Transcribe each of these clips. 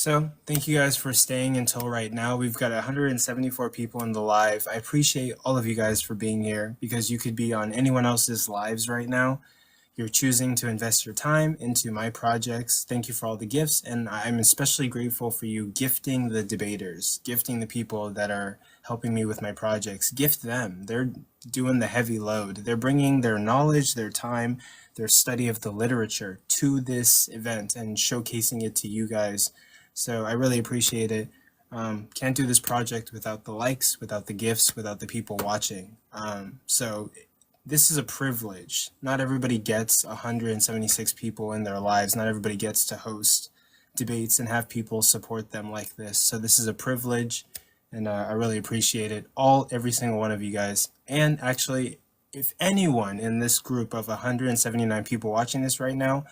So thank you guys for staying until right now. We've got 174 people in the live. I appreciate all of you guys for being here because you could be on anyone else's lives right now. You're choosing to invest your time into my projects. Thank you for all the gifts. And I'm especially grateful for you gifting the debaters, gifting the people that are helping me with my projects. Gift them. They're doing the heavy load. They're bringing their knowledge, their time, their study of the literature to this event and showcasing it to you guys. So I really appreciate it. Can't do this project without the likes, without the gifts, without the people watching. So this is a privilege. Not everybody gets 176 people in their lives. Not everybody gets to host debates and have people support them like this. So this is a privilege, and I really appreciate it. Every single one of you guys. And actually, if anyone in this group of 179 people watching this right now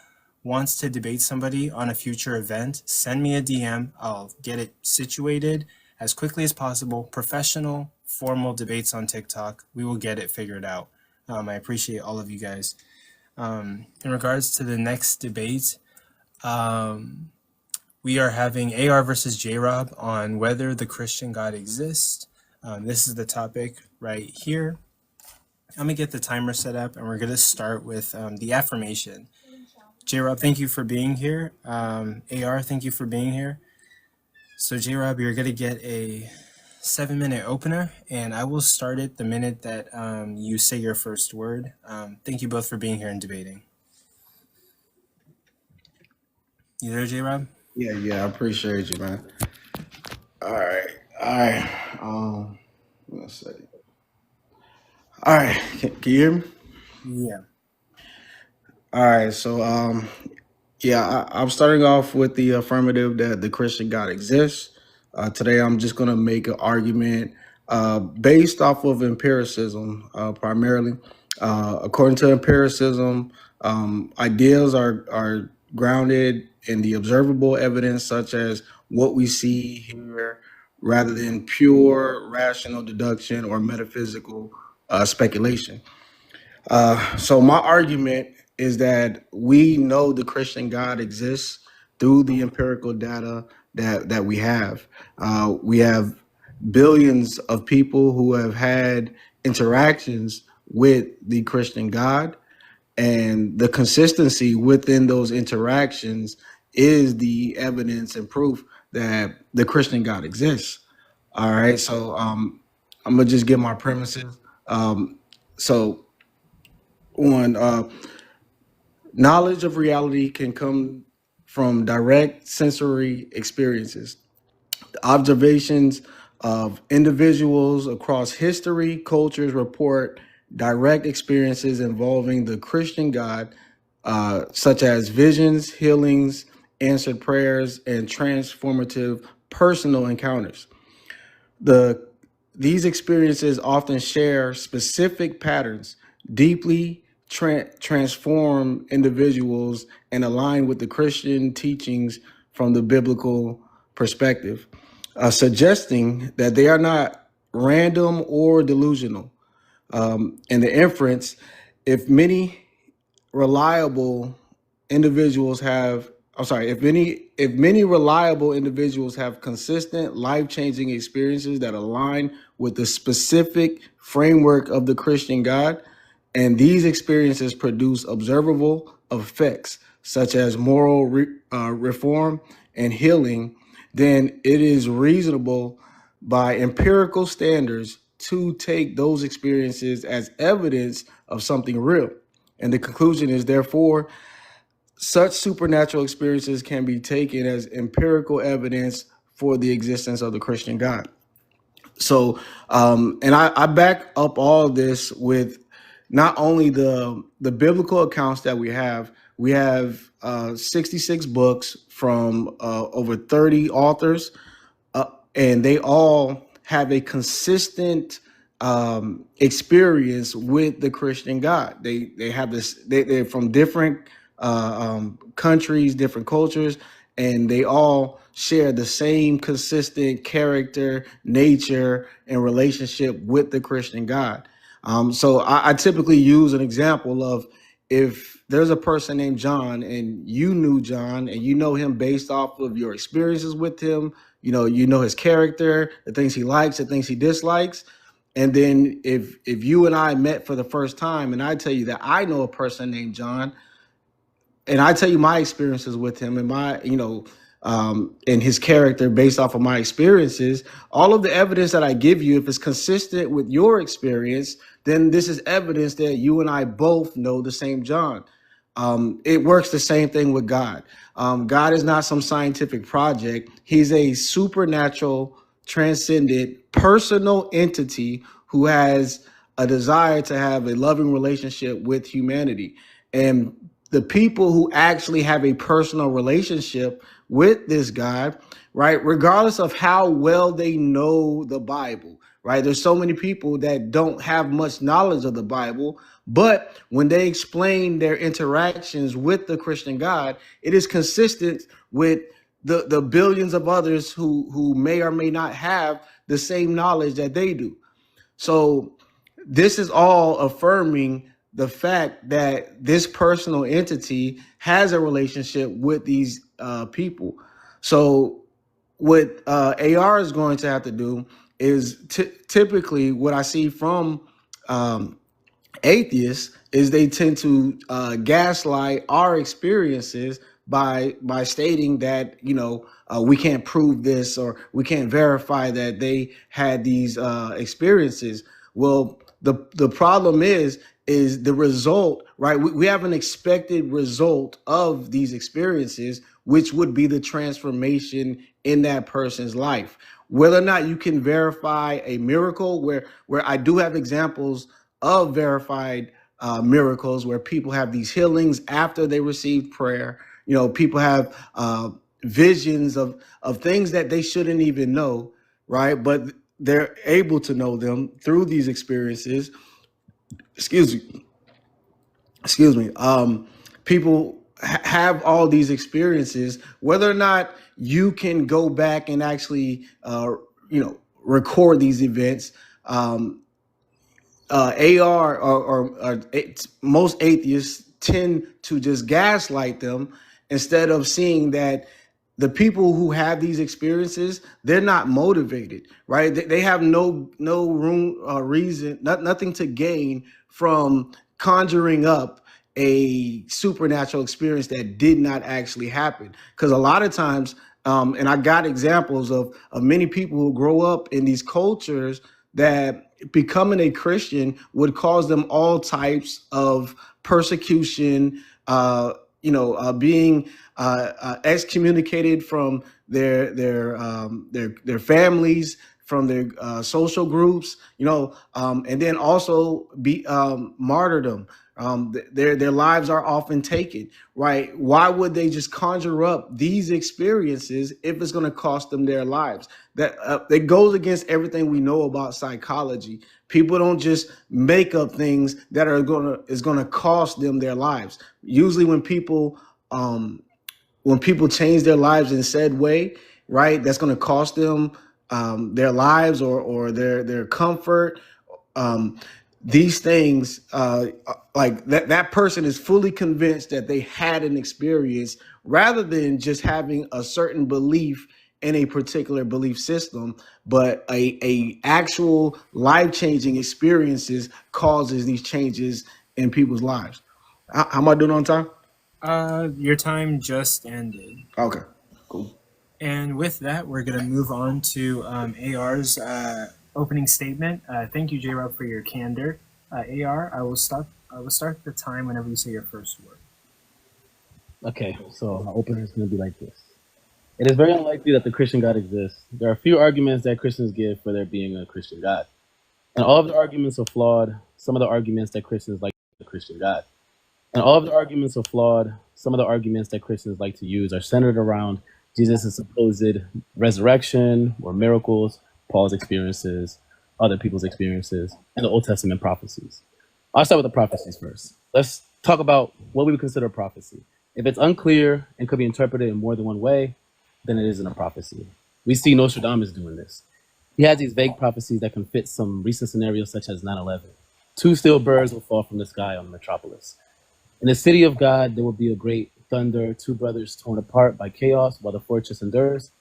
wants to debate somebody on a future event, send me a DM. I'll get it situated as quickly as possible. Professional, formal debates on TikTok. We will get it figured out. I appreciate all of you guys. In regards to the next debate, we are having AR versus J-Rob on whether the Christian God exists. This is the topic right here. I'm gonna get the timer set up and we're gonna start with the affirmation. J-Rob, thank you for being here. AR, thank you for being here. So J-Rob, you're gonna get a 7-minute opener, and I will start it the minute that you say your first word. Thank you both for being here and debating. You there, J-Rob? Yeah, I appreciate you, man. All right. Let's see. All right, can you hear me? Yeah. All right, so I'm starting off with the affirmative that the Christian God exists. Today, I'm just going to make an argument based off of empiricism, primarily. According to empiricism, ideas are grounded in the observable evidence, such as what we see here, rather than pure rational deduction or metaphysical speculation. So my argument is that we know the Christian God exists through the empirical data that we have. We have billions of people who have had interactions with the Christian God, and the consistency within those interactions is the evidence and proof that the Christian God exists. All right, so I'm gonna just give my premises. So one, knowledge of reality can come from direct sensory experiences. The observations of individuals across history, cultures report direct experiences involving the Christian God, such as visions, healings, answered prayers, and transformative personal encounters. These experiences often share specific patterns, deeply transform individuals, and align with the Christian teachings from the biblical perspective, suggesting that they are not random or delusional. And the inference, if many reliable individuals have if many reliable individuals have consistent life-changing experiences that align with the specific framework of the Christian God, and these experiences produce observable effects such as moral reform and healing, then it is reasonable by empirical standards to take those experiences as evidence of something real. And the conclusion is, therefore, such supernatural experiences can be taken as empirical evidence for the existence of the Christian God. So, and I back up all of this with not only the biblical accounts that we have 66 books from over 30 authors, and they all have a consistent experience with the Christian God. They have this. They're from different countries, different cultures, and they all share the same consistent character, nature, and relationship with the Christian God. So I typically use an example of if there's a person named John and you knew John and you know him based off of your experiences with him, you know his character, the things he likes, the things he dislikes. And then if you and I met for the first time and I tell you that I know a person named John, and I tell you my experiences with him and my, and his character based off of my experiences, all of the evidence that I give you, if it's consistent with your experience, then this is evidence that you and I both know the same John. It works the same thing with God. God is not some scientific project. He's a supernatural, transcendent, personal entity who has a desire to have a loving relationship with humanity. And the people who actually have a personal relationship with this God, right, regardless of how well they know the Bible, right? There's so many people that don't have much knowledge of the Bible, but when they explain their interactions with the Christian God, it is consistent with the billions of others who may or may not have the same knowledge that they do. So this is all affirming the fact that this personal entity has a relationship with these people. So what AR is going to have to do is typically what I see from atheists is they tend to gaslight our experiences by stating that we can't prove this or we can't verify that they had these experiences. Well, the problem is the result, right? We have an expected result of these experiences, which would be the transformation in that person's life. Whether or not you can verify a miracle, where I do have examples of verified miracles where people have these healings after they receive prayer. People have visions of things that they shouldn't even know, right? But they're able to know them through these experiences. Excuse me. People have all these experiences. Whether or not you can go back and actually, record these events. AR or most atheists tend to just gaslight them instead of seeing that the people who have these experiences, they're not motivated, right? They have no room reason, nothing to gain from conjuring up a supernatural experience that did not actually happen. Because a lot of times, and I got examples of many people who grow up in these cultures that becoming a Christian would cause them all types of persecution, being excommunicated from their families, from their social groups, and then also be martyrdom. Their lives are often taken, right? Why would they just conjure up these experiences if it's going to cost them their lives? That goes against everything we know about psychology. People don't just make up things that is gonna cost them their lives. Usually, when people change their lives in said way, right, that's going to cost them their lives or their comfort. These things, like that person is fully convinced that they had an experience rather than just having a certain belief in a particular belief system, but a actual life-changing experiences causes these changes in people's lives. How am I doing on time? Your time just ended. Okay, cool. And with that, we're going to move on to AR's opening statement. Thank you, J-Rob, for your candor. AR, I will start the time whenever you say your first word. Okay, so my opener is going to be like this. It is very unlikely that the Christian God exists. There are a few arguments that Christians give for there being a Christian God. And all of the arguments are flawed. Some of the arguments that Christians like the Christian God. And all of the arguments are flawed. Some of the arguments that Christians like to use are centered around Jesus' supposed resurrection or miracles, Paul's experiences, other people's experiences, and the Old Testament prophecies. I'll start with the prophecies first. Let's talk about what we would consider a prophecy. If it's unclear and could be interpreted in more than one way, then it isn't a prophecy. We see Nostradamus doing this. He has these vague prophecies that can fit some recent scenarios such as 9/11. 2 steel birds will fall from the sky on the metropolis. In the city of God, there will be a great thunder, two brothers torn apart by chaos while the fortress endures.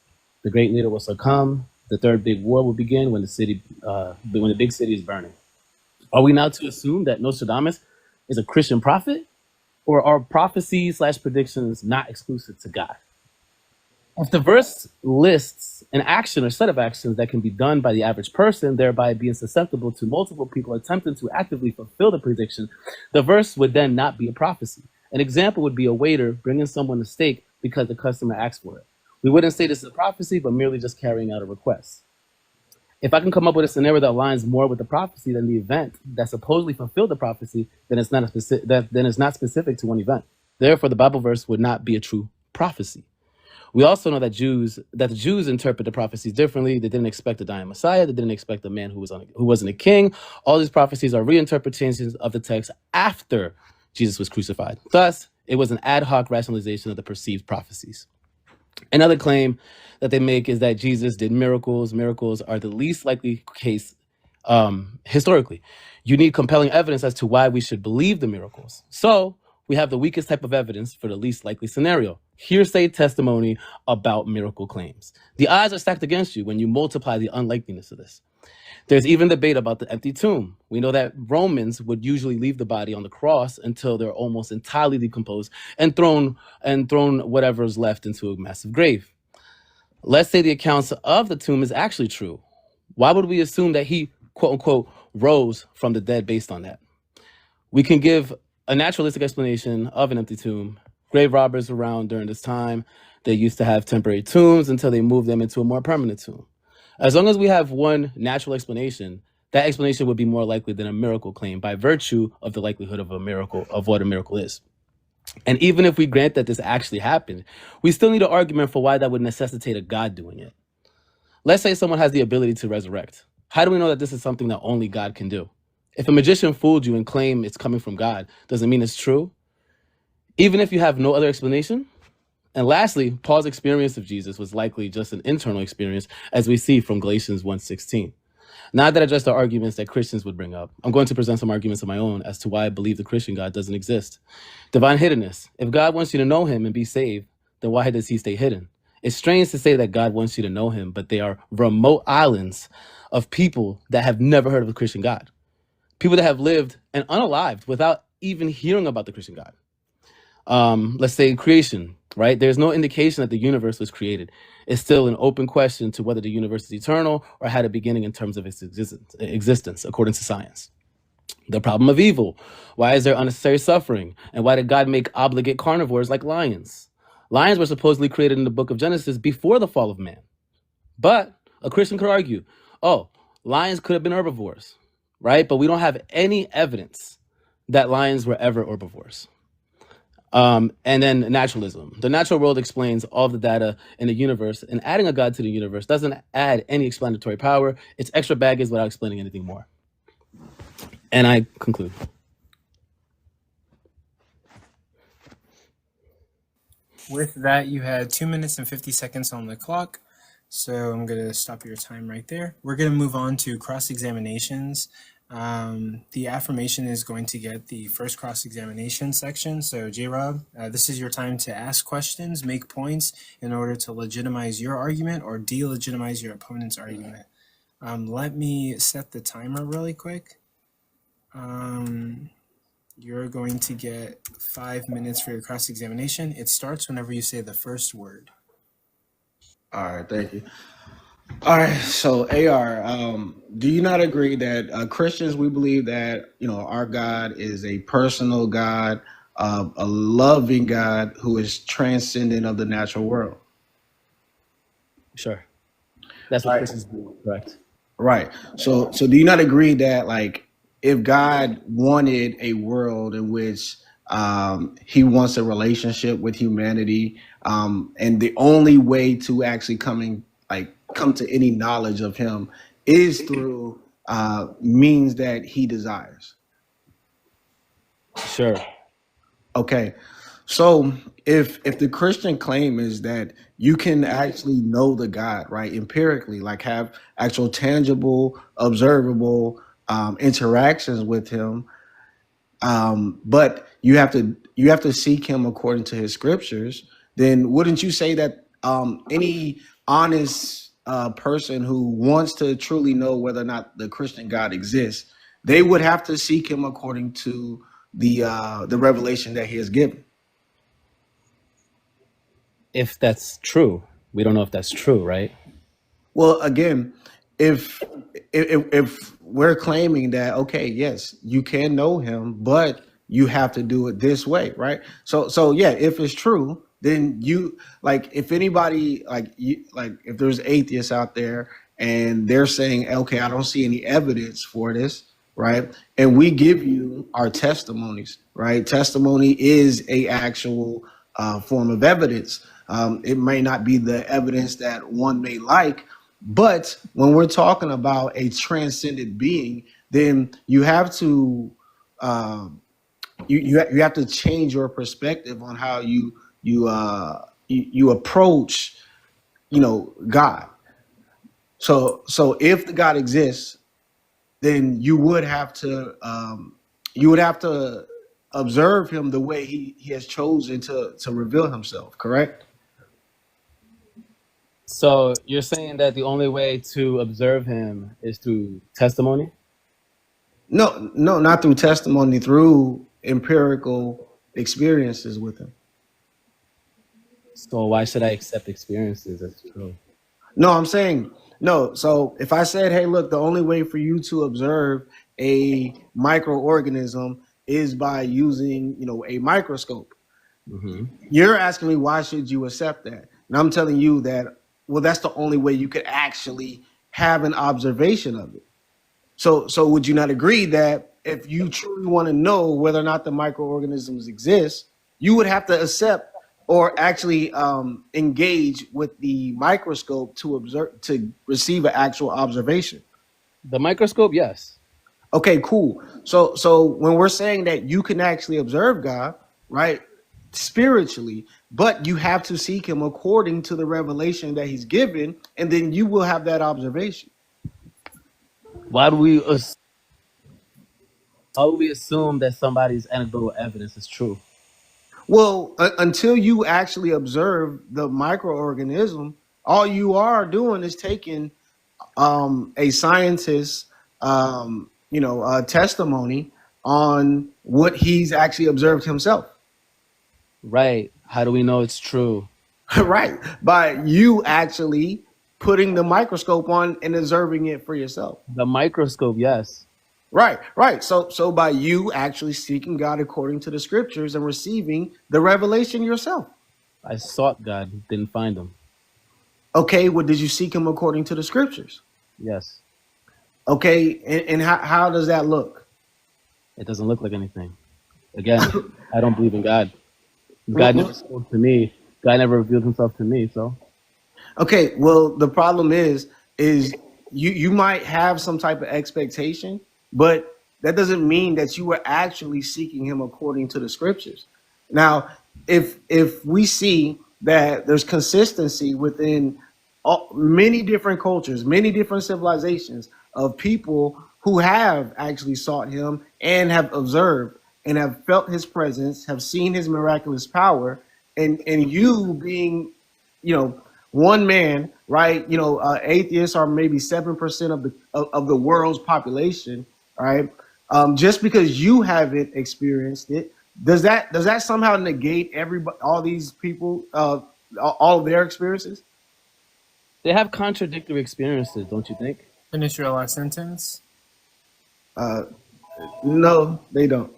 The great leader will succumb. The third big war will begin when the big city is burning. Are we now to assume that Nostradamus is a Christian prophet, or are prophecies / predictions not exclusive to God? If the verse lists an action or set of actions that can be done by the average person, thereby being susceptible to multiple people attempting to actively fulfill the prediction, the verse would then not be a prophecy. An example would be a waiter bringing someone a steak because the customer asked for it. We wouldn't say this is a prophecy, but merely just carrying out a request. If I can come up with a scenario that aligns more with the prophecy than the event that supposedly fulfilled the prophecy, then it's not specific to one event. Therefore, the Bible verse would not be a true prophecy. We also know that the Jews interpret the prophecies differently. They didn't expect a dying Messiah. They didn't expect a man who wasn't a king. All these prophecies are reinterpretations of the text after Jesus was crucified. Thus, it was an ad hoc rationalization of the perceived prophecies. Another claim that they make is that Jesus did miracles. Miracles are the least likely case historically. You need compelling evidence as to why we should believe the miracles. So we have the weakest type of evidence for the least likely scenario: hearsay testimony about miracle claims. The odds are stacked against you when you multiply the unlikeliness of this. There's even debate about the empty tomb. We know that Romans would usually leave the body on the cross until they're almost entirely decomposed and thrown whatever's left into a massive grave. Let's say the accounts of the tomb is actually true. Why would we assume that he, quote unquote, rose from the dead based on that? We can give a naturalistic explanation of an empty tomb. Grave robbers around during this time, they used to have temporary tombs until they moved them into a more permanent tomb. As long as we have one natural explanation, that explanation would be more likely than a miracle claim by virtue of the likelihood of what a miracle is. And even if we grant that this actually happened, we still need an argument for why that would necessitate a God doing it. Let's say someone has the ability to resurrect. How do we know that this is something that only God can do? If a magician fooled you and claim it's coming from God, doesn't mean it's true, even if you have no other explanation. And lastly, Paul's experience of Jesus was likely just an internal experience, as we see from Galatians 1:16. Now that I addressed the arguments that Christians would bring up, I'm going to present some arguments of my own as to why I believe the Christian God doesn't exist. Divine hiddenness. If God wants you to know him and be saved, then why does he stay hidden? It's strange to say that God wants you to know him, but they are remote islands of people that have never heard of the Christian God. People that have lived and unalived without even hearing about the Christian God. Let's say creation, right? There's no indication that the universe was created. It's still an open question to whether the universe is eternal or had a beginning in terms of its existence, according to science. The problem of evil. Why is there unnecessary suffering? And why did God make obligate carnivores like lions? Lions were supposedly created in the book of Genesis before the fall of man. But a Christian could argue, oh, lions could have been herbivores, right? But we don't have any evidence that lions were ever herbivores. And then naturalism. The natural world explains all of the data in the universe, and adding a God to the universe doesn't add any explanatory power. It's extra baggage without explaining anything more. And I conclude. With that, you had 2 minutes and 50 seconds on the clock. So I'm going to stop your time right there. We're going to move on to cross-examinations. The affirmation is going to get the first cross-examination section. So J-Rob, this is your time to ask questions, make points in order to legitimize your argument or delegitimize your opponent's argument. Let me set the timer really quick. You're going to get 5 minutes for your cross-examination. It starts whenever you say the first word. All right, thank you. All right, so AR, do you not agree that Christians, we believe that, our God is a personal God, a loving God who is transcendent of the natural world? Sure. That's what Right. Christians do, correct? Right. So do you not agree that, like, if God wanted a world in which he wants a relationship with humanity, and the only way to actually come to any knowledge of him is through means that he desires? Sure. Okay. So if the Christian claim is that you can actually know the God, right, empirically, like have actual tangible, observable interactions with him, but you have to seek him according to his scriptures, then wouldn't you say that any honest person who wants to truly know whether or not the Christian God exists, they would have to seek him according to the revelation that he has given? If that's true, we don't know if that's true, right? Well, again, if if we're claiming that, okay, yes, you can know him, but you have to do it this way, right? So yeah, if it's true, then you, like, if anybody, like, you, like, if there's atheists out there and they're saying, okay, I don't see any evidence for this, right? And we give you our testimonies, right? Testimony is a actual form of evidence. It may not be the evidence that one may like, but when we're talking about a transcendent being, then you have to you have to change your perspective on how you approach, God. So if the God exists, then you would have to observe him the way he has chosen to reveal himself, correct? So you're saying that the only way to observe him is through testimony? No, not through testimony, through empirical experiences with him. So why should I accept experiences as true? No, I'm saying no. So if I said, hey, look, the only way for you to observe a microorganism is by using, a microscope. Hmm. You're asking me, why should you accept that? And I'm telling you that, well, that's the only way you could actually have an observation of it. So would you not agree that if you truly want to know whether or not the microorganisms exist, you would have to accept or actually engage with the microscope to observe, to receive an actual observation? The microscope, yes. Okay, cool. So when we're saying that you can actually observe God, right, spiritually, but you have to seek him according to the revelation that he's given, and then you will have that observation. Why do we how do we assume that somebody's anecdotal evidence is true? Well, until you actually observe the microorganism, all you are doing is taking a scientist's testimony on what he's actually observed himself. Right. How do we know it's true? Right, by you actually putting the microscope on and observing it for yourself. The microscope, yes. Right. So by you actually seeking God according to the scriptures and receiving the revelation yourself. I sought God, didn't find him. Okay, well, did you seek him according to the scriptures? Yes. Okay, and how does that look? It doesn't look like anything. Again, I don't believe in God. God never spoke to me. God never revealed himself to me, so. Okay, well, the problem is you might have some type of expectation, but that doesn't mean that you were actually seeking him according to the scriptures. Now, if we see that there's consistency within many different cultures, many different civilizations of people who have actually sought him and have observed and have felt his presence, have seen his miraculous power, and you being, one man, right? Atheists are maybe 7% of the world's population, right? Just because you haven't experienced it, does that somehow negate everybody, all these people, all of their experiences? They have contradictory experiences, don't you think? Finish your last sentence. No, they don't.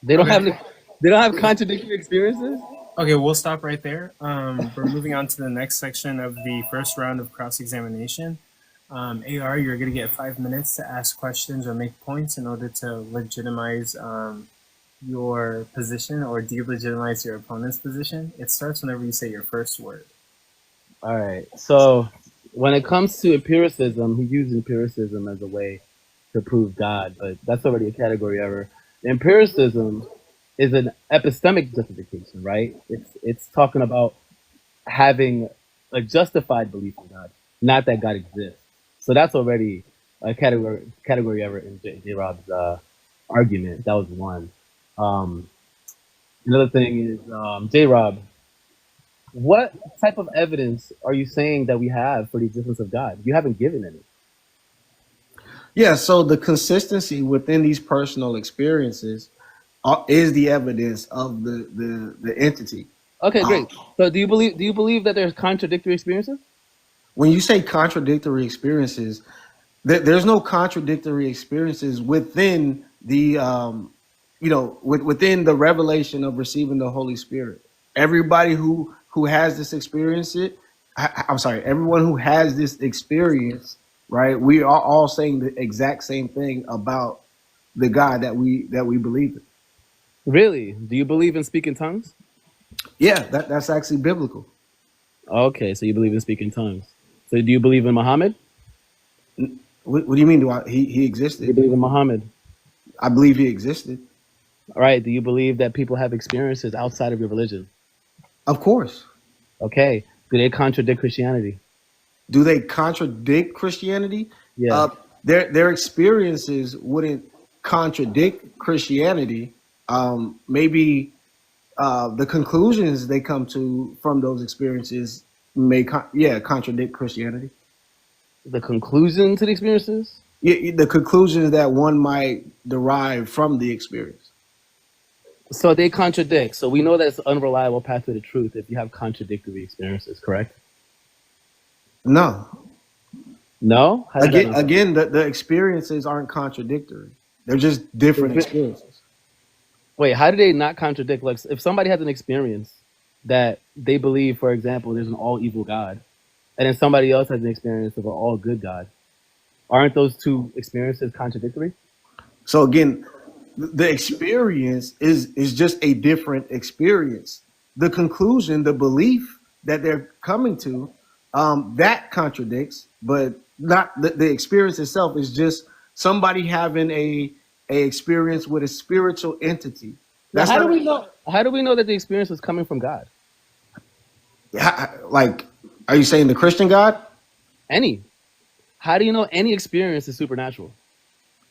They don't have contradictory experiences? Okay, we'll stop right there. We're moving on to the next section of the first round of cross-examination. AR, you're going to get 5 minutes to ask questions or make points in order to legitimize your position or delegitimize your opponent's position. It starts whenever you say your first word. All right. So when it comes to empiricism, he used empiricism as a way to prove God, but that's already a category error. Empiricism is an epistemic justification, right? It's talking about having a justified belief in God, not that God exists. So that's already a category error in J. Rob's argument. That was one. Um, Another thing is, J-Rob, what type of evidence are you saying that we have for the existence of God? You haven't given any. Yeah, so the consistency within these personal experiences is the evidence of the entity. Okay, Um, great. So do you believe that there's contradictory experiences? when you say contradictory experiences, there's no contradictory experiences within the within the revelation of receiving the Holy Spirit. Everybody who has this experience, I'm sorry, everyone who has this experience, right? We are all saying the exact same thing about the God that we believe in. Really? Do you believe in speaking tongues? Yeah, that's actually biblical. Okay, so you believe in speaking tongues. So do you believe in Muhammad? What do you mean? He Do you existed? believe in Muhammad? I believe he existed. All right. Do you believe that people have experiences outside of your religion? Of course. Okay. Do they contradict Christianity? Do they contradict Christianity? Yeah. Uh, their experiences wouldn't contradict Christianity. Maybe the conclusions they come to from those experiences may contradict Christianity. The conclusion to the experiences? Yeah, the conclusions that one might derive from the experience. So they contradict. So we know that it's an unreliable path to the truth if you have contradictory experiences, correct? No. No? How is that not? Again, the experiences aren't contradictory. They're just different experiences. Wait, how do they not contradict? Like, if somebody has an experience that they believe, for example, there's an all evil God, and then somebody else has an experience of an all good God, aren't those two experiences contradictory? So again, the experience is just a different experience. The conclusion, the belief that they're coming to, that contradicts, but not the experience itself is just somebody having a experience with a spiritual entity. Now, That's how do not we know? How do we know that the experience is coming from God? like. Are you saying the Christian God? Any? How do you know any experience is supernatural?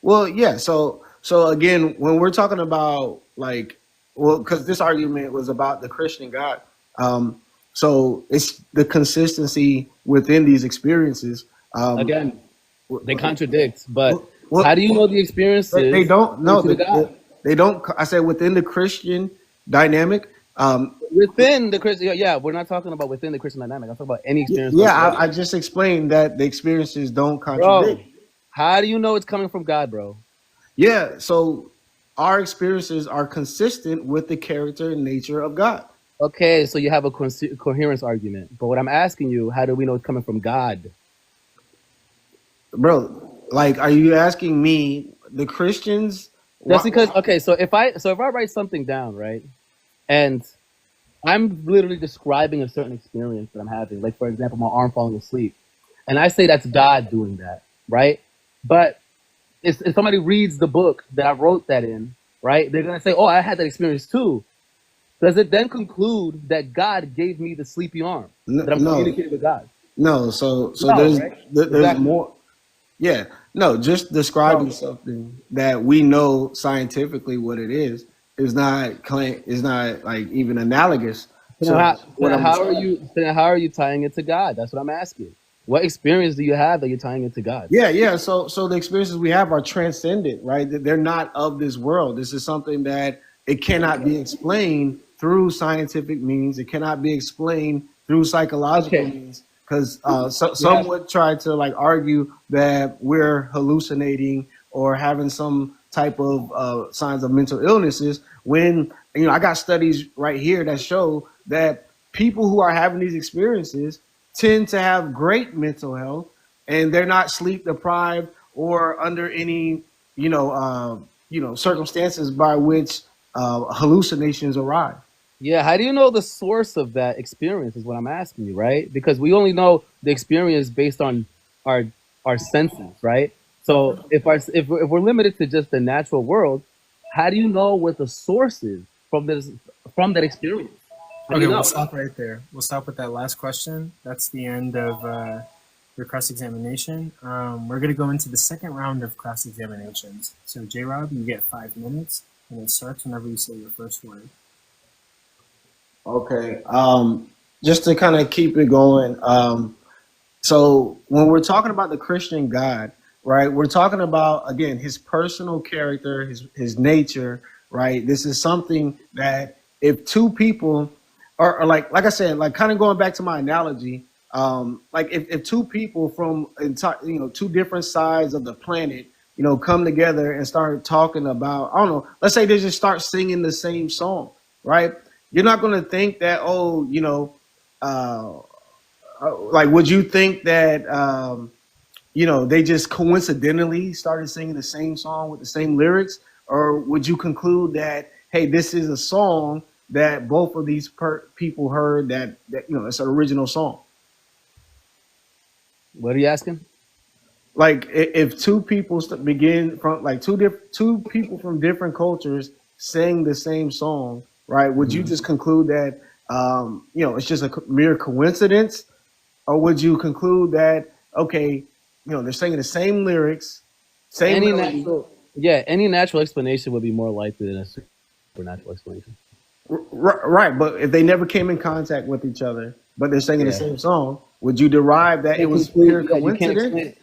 Well, yeah. So again, when we're talking about because this argument was about the Christian God, so it's the consistency within these experiences. Again, they What, contradict. But what, how do you know the experience they is don't coming no, to the God? they don't. I said within the Christian dynamic. Within the Christian, yeah, we're not talking about within the Christian dynamic. I'm talking about any experience Yeah, whatsoever. I just explained that the experiences don't Bro, contradict. how do you know it's coming from God, bro? Yeah, so our experiences are consistent with the character and nature of God. Okay, so you have a coherence argument. But what I'm asking you, how do we know it's coming from God? Bro, like, are you asking me, the Christians? Just because, okay, so if I write something down, right, and I'm literally describing a certain experience that I'm having, like for example, my arm falling asleep, and I say that's God doing that, right? But if somebody reads the book that I wrote that in, right, they're gonna say, "Oh, I had that experience too." Does it then conclude that God gave me the sleepy arm that I'm No, communicating with God? no. So No, there's right? there's Exactly. more. Yeah, no. Just describing So, something that we know scientifically what it is not claim is not like even analogous you know, to how, what I'm how are describing. you? How are you tying it to God? That's what I'm asking. What experience do you have that you're tying it to God? Yeah. So the experiences we have are transcendent, right? They're not of this world. This is something that it cannot be explained through scientific means. It cannot be explained through psychological Okay. means. Because You some have would try to like argue that we're hallucinating or having some type of signs of mental illnesses. When I got studies right here that show that people who are having these experiences tend to have great mental health and they're not sleep deprived or under any circumstances by which hallucinations arise. Yeah, how do you know the source of that experience is what I'm asking you, right? Because we only know the experience based on our our senses, right? So if we're limited to just the natural world, how do you know what the source is from that experience? How do Okay, you we'll know? stop right there. We'll stop with that last question. That's the end of your cross examination. We're going to go into the second round of cross examinations. So, J Rob, you get 5 minutes. And it starts whenever you say your first word. Okay. Just to kind of keep it going. So when we're talking about the Christian God, right, we're talking about, again, his personal character, his nature, right? This is something that if two people are like I said, like kind of going back to my analogy, like if two people from two different sides of the planet, come together and start talking about, I don't know, let's say they just start singing the same song, right? You're not going to think that, uh, like, would you think that they just coincidentally started singing the same song with the same lyrics, or would you conclude that, hey, this is a song that both of these people heard, that it's an original song? What are you asking? Like, if two people begin from, like, two people from different cultures sing the same song, right? Would you just conclude that it's just a mere coincidence? Or would you conclude that, okay, they're singing the same lyrics, same melody? Any natural explanation would be more likely than a supernatural explanation. Right, but if they never came in contact with each other, but they're singing the same song, would you derive that it was pure coincidence?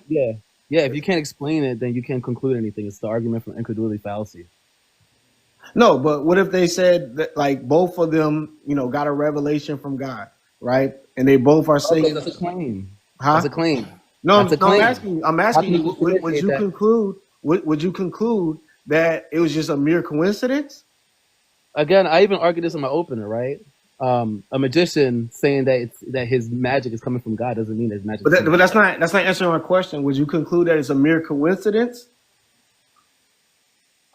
If you can't explain it, then you can't conclude anything. It's the argument from incredulity fallacy. No, but what if they said that, like, both of them, got a revelation from God, right? And they both are singing. Okay, that's a claim. Huh? That's a claim. No, that's a claim. I'm asking you. Would you conclude? Would you conclude that it was just a mere coincidence? Again, I even argued this in my opener, right? A magician saying that his magic is coming from God doesn't mean his magic. But that's not answering my question. Would you conclude that it's a mere coincidence?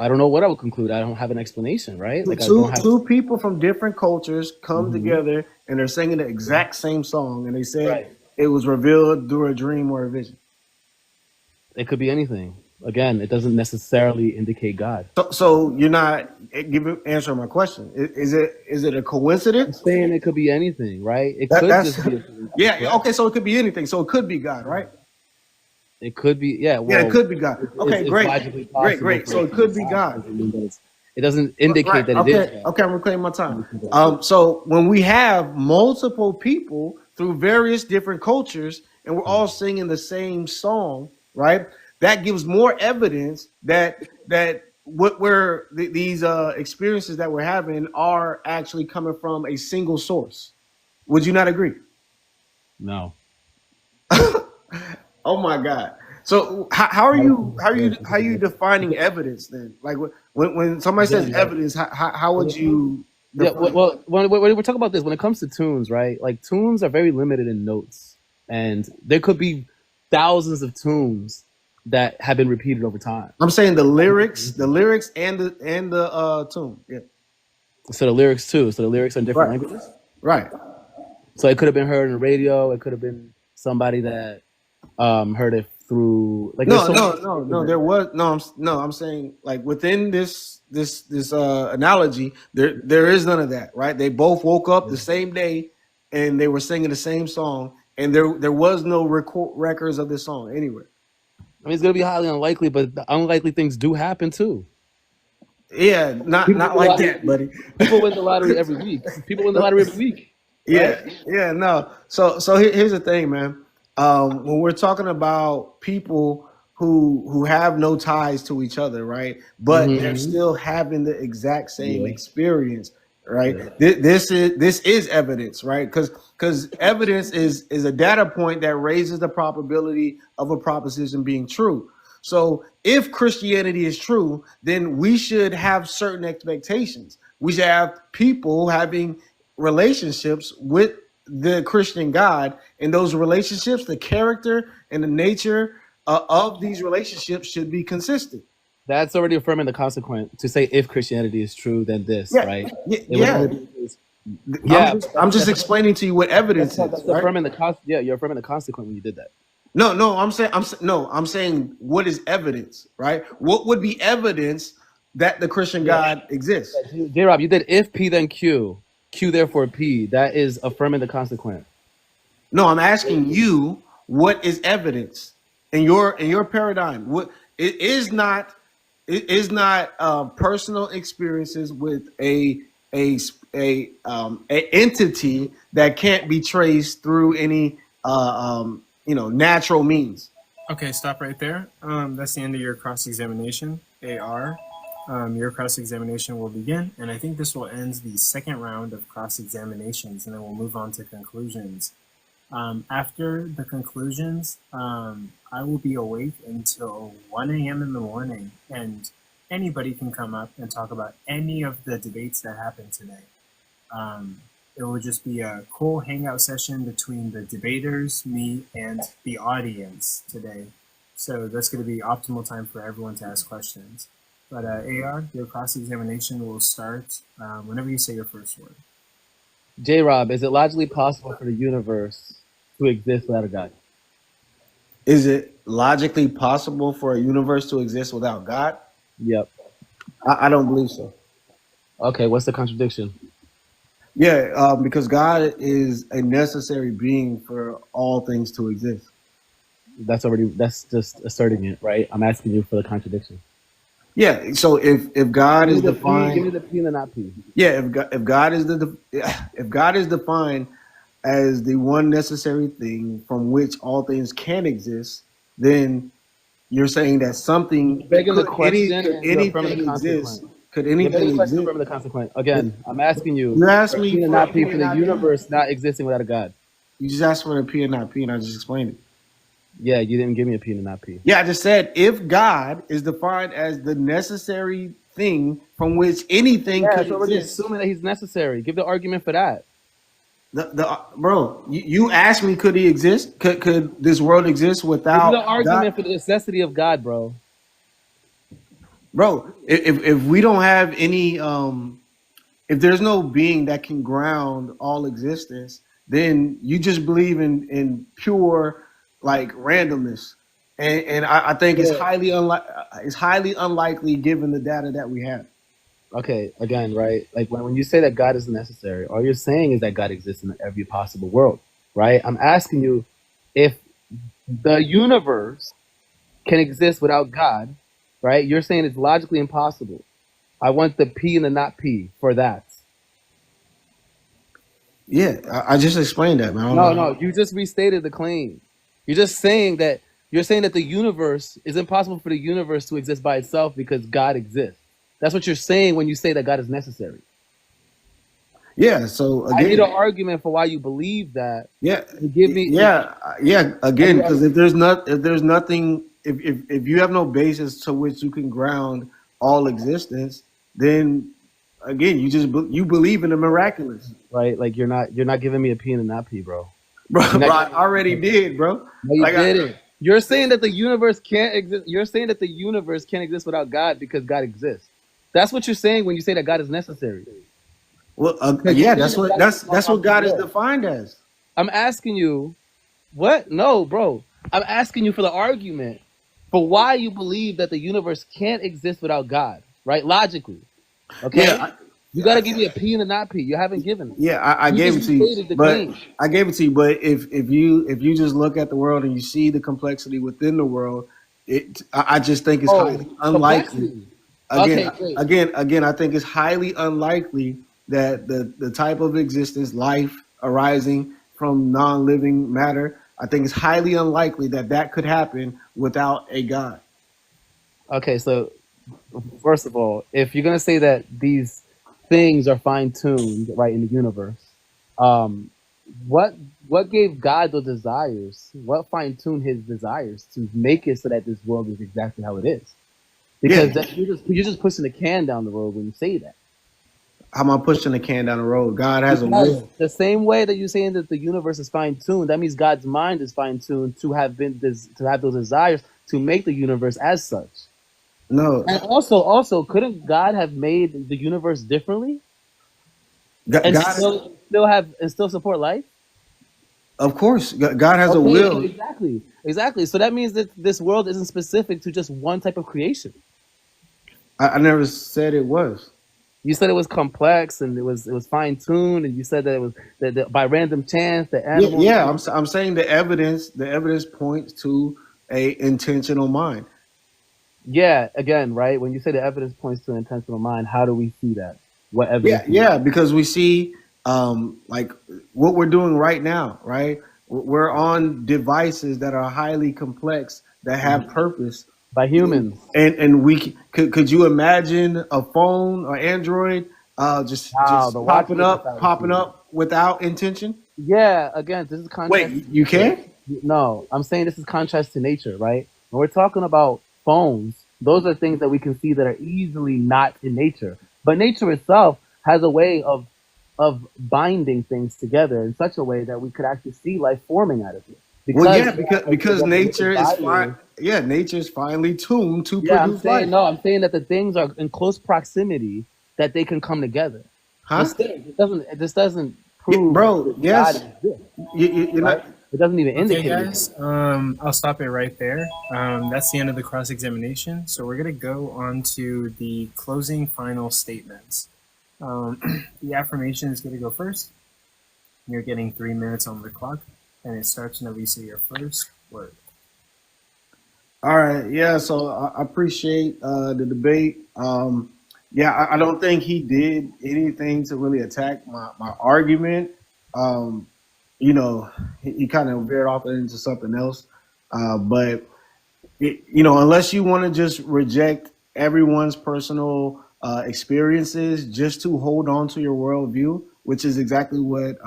I don't know what I would conclude. I don't have an explanation, right? Like, two people from different cultures come together and they're singing the exact same song, and they said it was revealed through a dream or a vision. It could be anything. Again, it doesn't necessarily indicate God. So you're not answering my question. Is it a coincidence? I'm saying it could be anything, right? It could just be. Okay. So it could be anything. So it could be God, right? It could be, Well, it could be God. Okay, great. So it could be God. It doesn't indicate that it is God. Okay, I'm reclaiming my time. So when we have multiple people through various different cultures and we're all singing the same song, right? That gives more evidence that these experiences that we're having are actually coming from a single source. Would you not agree? No. Oh my God! So how are you defining evidence then? Like, when somebody says evidence, how would you? Well, when we're talking about this, when it comes to tunes, right? Like, tunes are very limited in notes, and there could be thousands of tunes that have been repeated over time. I'm saying the lyrics and the tune. Yeah. So the lyrics too. So the lyrics are in different languages. Right. So it could have been heard on the radio. It could have been somebody that heard it through, like, I'm saying, like, within this analogy, there is none of that, right? They both woke up the same day and they were singing the same song, and there was no records of this song anywhere. I mean, it's gonna be highly unlikely, but the unlikely things do happen too. Yeah, not like that, buddy. People win the lottery every week. Right? Yeah, no. So here's the thing, man. When we're talking about people who have no ties to each other, right? But they're still having the exact same experience, right? Yeah. This is evidence, right? Because evidence is a data point that raises the probability of a proposition being true. So if Christianity is true, then we should have certain expectations. We should have people having relationships with the Christian God, and those relationships, the character and the nature of these relationships should be consistent. That's already affirming the consequence. To say if Christianity is true, then this, right? I'm just explaining to you what evidence is. Affirming you're affirming the consequence when you did that. No, I'm saying what is evidence, right? What would be evidence that the Christian God exists? J-Rob, you did if P then Q. Q therefore P. That is affirming the consequent. No, I'm asking you, what is evidence in your paradigm? What it is not is not personal experiences with a entity that can't be traced through any natural means. Okay, stop right there. That's the end of your cross-examination, AR. Your cross-examination will begin, and I think this will end the second round of cross-examinations, and then we'll move on to conclusions. After the conclusions, I will be awake until 1 a.m. in the morning, and anybody can come up and talk about any of the debates that happened today. It will just be a cool hangout session between the debaters, me, and the audience today. So that's going to be optimal time for everyone to ask questions. But AR, your cross-examination will start whenever you say your first word. J-Rob, is it logically possible for the universe to exist without a God? Is it logically possible for a universe to exist without God? Yep. I don't believe so. Okay, what's the contradiction? Yeah, because God is a necessary being for all things to exist. That's just asserting it, right? I'm asking you for the contradiction. Yeah, so if God is defined, give me the P and the not P. Yeah, if God is defined as the one necessary thing from which all things can exist, then you're saying that something Begging the could question, anything exist? Could anything exist? Remember the consequence. Again, I'm asking you. You asked for me P and for not a P P for and the not P. universe not existing without a God. You just asked for a P and not P, and I just explained it. Yeah, you didn't give me a P and not P. Yeah, I just said if God is defined as the necessary thing from which anything could so we're just exist. assuming that he's necessary. Give the argument for that. Bro, you asked me, could he exist? Could this world exist without Give the argument God? for the necessity of God, bro. Bro, if we don't have any if there's no being that can ground all existence, then you just believe in pure like randomness. And I think it's highly unlikely given the data that we have. Okay, again, right? Like when you say that God is necessary, all you're saying is that God exists in every possible world, right? I'm asking you if the universe can exist without God, right? You're saying it's logically impossible. I want the P and the not P for that. Yeah, I just explained that, man. No, you just restated the claim. You're saying that the universe is impossible for the universe to exist by itself because God exists. That's what you're saying when you say that God is necessary. Yeah, so again, I need an argument for why you believe that. Yeah, give me. Yeah. Again, because if you have no basis to which you can ground all existence, then again, you believe in the miraculous, right? Like you're not giving me a P and a not P, bro. Bro, I already did, bro. No, you didn't. You're saying that the universe can't exist. You're saying that the universe can't exist without God because God exists. That's what you're saying when you say that God is necessary. Well, yeah, that's what God is defined as. I'm asking you, what? No, bro. I'm asking you for the argument for why you believe that the universe can't exist without God, right? Logically, okay. Yeah, you got to give me a P and a not P. You haven't given it. Yeah, I gave it to you, but I gave it to you. But if you just look at the world and you see the complexity within the world, I just think it's highly unlikely. Again, I think it's highly unlikely that the type of existence, life arising from non-living matter, I think it's highly unlikely that could happen without a God. Okay, so first of all, if you're gonna say that these things are fine-tuned, right, in the universe, what gave God the desires? What fine-tuned his desires to make it so that this world is exactly how it is? Because you're just pushing the can down the road when you say that. How am I pushing the can down the road? God has a will. The same way that you're saying that the universe is fine-tuned, that means God's mind is fine-tuned to have those desires to make the universe as such. No. And also, couldn't God have made the universe differently? Still support life? Of course, God has a will. Exactly. So that means that this world isn't specific to just one type of creation. I never said it was. You said it was complex and it was fine-tuned, and you said that it was that by random chance the animals. Yeah. I'm saying the evidence points to a intentional mind. Yeah, again, right? When you say the evidence points to an intentional mind, how do we see that? What Yeah, evidence do we yeah, see? because we see like what we're doing right now, right? We're on devices that are highly complex that have purpose, By humans. and could you imagine a phone or Android Wow, the just watch face I was popping seeing. up without intention? Yeah, again, this is Wait, contrast to you nature. can? No, I'm saying this is contrast to nature, right? When we're talking about phones, those are things that we can see that are easily not in nature. But nature itself has a way of binding things together in such a way that we could actually see life forming out of it. Well, Because yeah, we have a because definite nature is desire. nature is finely tuned to Yeah, I'm produce saying life, no. I'm saying that the things are in close proximity that they can come together. But huh? still, it doesn't. This doesn't Yeah, prove bro. that God Yes, exists, you're right? not. It doesn't even Okay, indicate it. guys, I'll stop it right there. That's the end of the cross-examination. So we're going to go on to the closing final statements. The affirmation is going to go first. You're getting 3 minutes on the clock, and it starts whenever you say your first word. All right, yeah. So I appreciate the debate. Yeah, I don't think he did anything to really attack my argument. Um, he kind of veered off into something else. But unless you want to just reject everyone's personal experiences just to hold on to your worldview, which is exactly what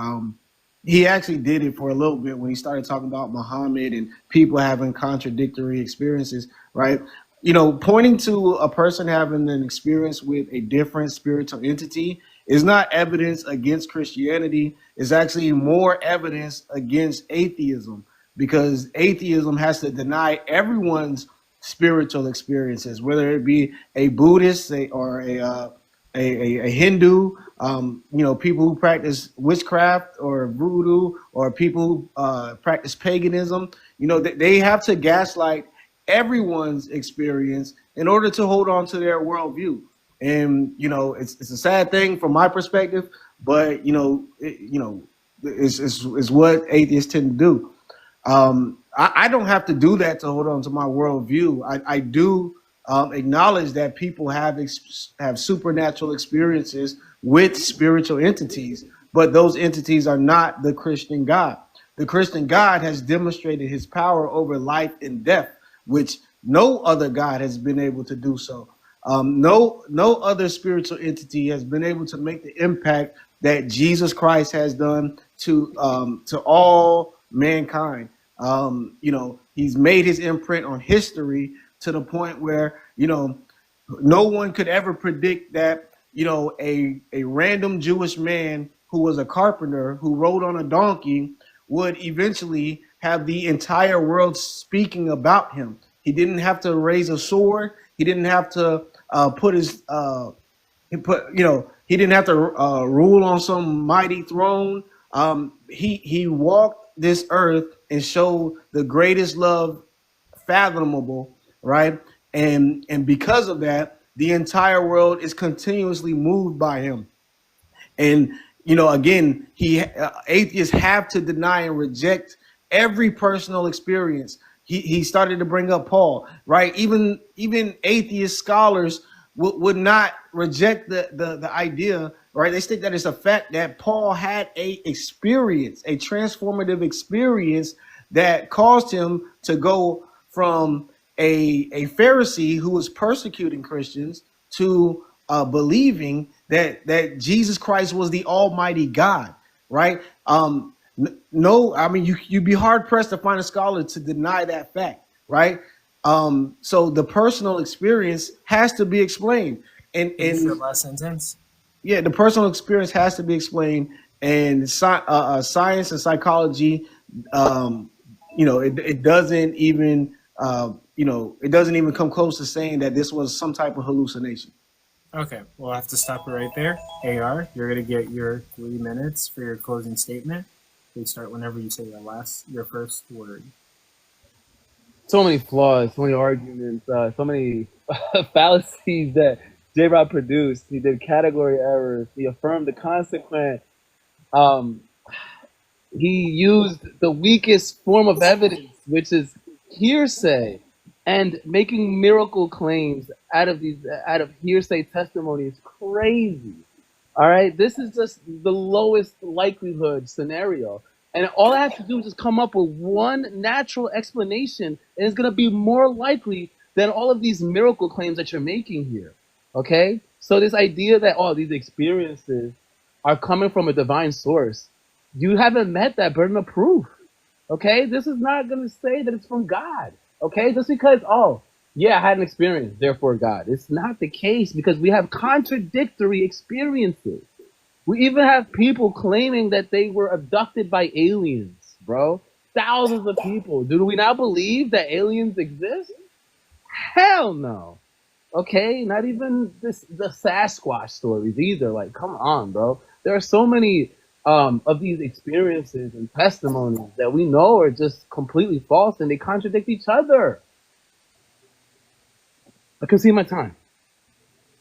he actually did it for a little bit when he started talking about Muhammad and people having contradictory experiences, right? Pointing to a person having an experience with a different spiritual entity is not evidence against Christianity. It's actually more evidence against atheism, because atheism has to deny everyone's spiritual experiences, whether it be a Buddhist or a Hindu, people who practice witchcraft or voodoo, or people who practice paganism. They have to gaslight everyone's experience in order to hold on to their worldview. And it's a sad thing from my perspective, but it's what atheists tend to do. I don't have to do that to hold on to my worldview. I do acknowledge that people have supernatural experiences with spiritual entities, but those entities are not the Christian God. The Christian God has demonstrated his power over life and death, which no other God has been able to do so. No other spiritual entity has been able to make the impact that Jesus Christ has done to all mankind. He's made his imprint on history to the point where no one could ever predict that a random Jewish man who was a carpenter who rode on a donkey would eventually have the entire world speaking about him. He didn't have to raise a sword. He didn't have to he didn't have to rule on some mighty throne. He walked this earth and showed the greatest love fathomable, right? And because of that, the entire world is continuously moved by him. And again, atheists have to deny and reject every personal experience. He started to bring up Paul, right? Even atheist scholars would not reject the idea, right? They think that it's a fact that Paul had a transformative experience that caused him to go from a Pharisee who was persecuting Christians to believing that Jesus Christ was the Almighty God, right? No, I mean you'd be hard pressed to find a scholar to deny that fact, right? So the personal experience has to be explained, Finish your and last sentence. yeah, the personal experience has to be explained, and science and psychology, it doesn't even it doesn't even come close to saying that this was some type of hallucination. Okay, we'll have to stop it right there. AR, you're going to get your 3 minutes for your closing statement. Please start whenever you say your first word. So many flaws, so many arguments, so many fallacies that J. Rob produced. He did category errors. He affirmed the consequent. He used the weakest form of evidence, which is hearsay. And making miracle claims out of hearsay testimony is crazy. All right, this is just the lowest likelihood scenario, and all I have to do is just come up with one natural explanation, and it's gonna be more likely than all of these miracle claims that you're making here. Okay, so this idea that all these experiences are coming from a divine source, you haven't met that burden of proof. Okay, this is not gonna say that it's from God. Okay, just because yeah, I had an experience, therefore God. It's not the case because we have contradictory experiences. We even have people claiming that they were abducted by aliens, bro. Thousands of people. Do we now believe that aliens exist? Hell no. Okay, not even the Sasquatch stories either. Like, come on, bro. There are so many of these experiences and testimonies that we know are just completely false and they contradict each other. I can see my time.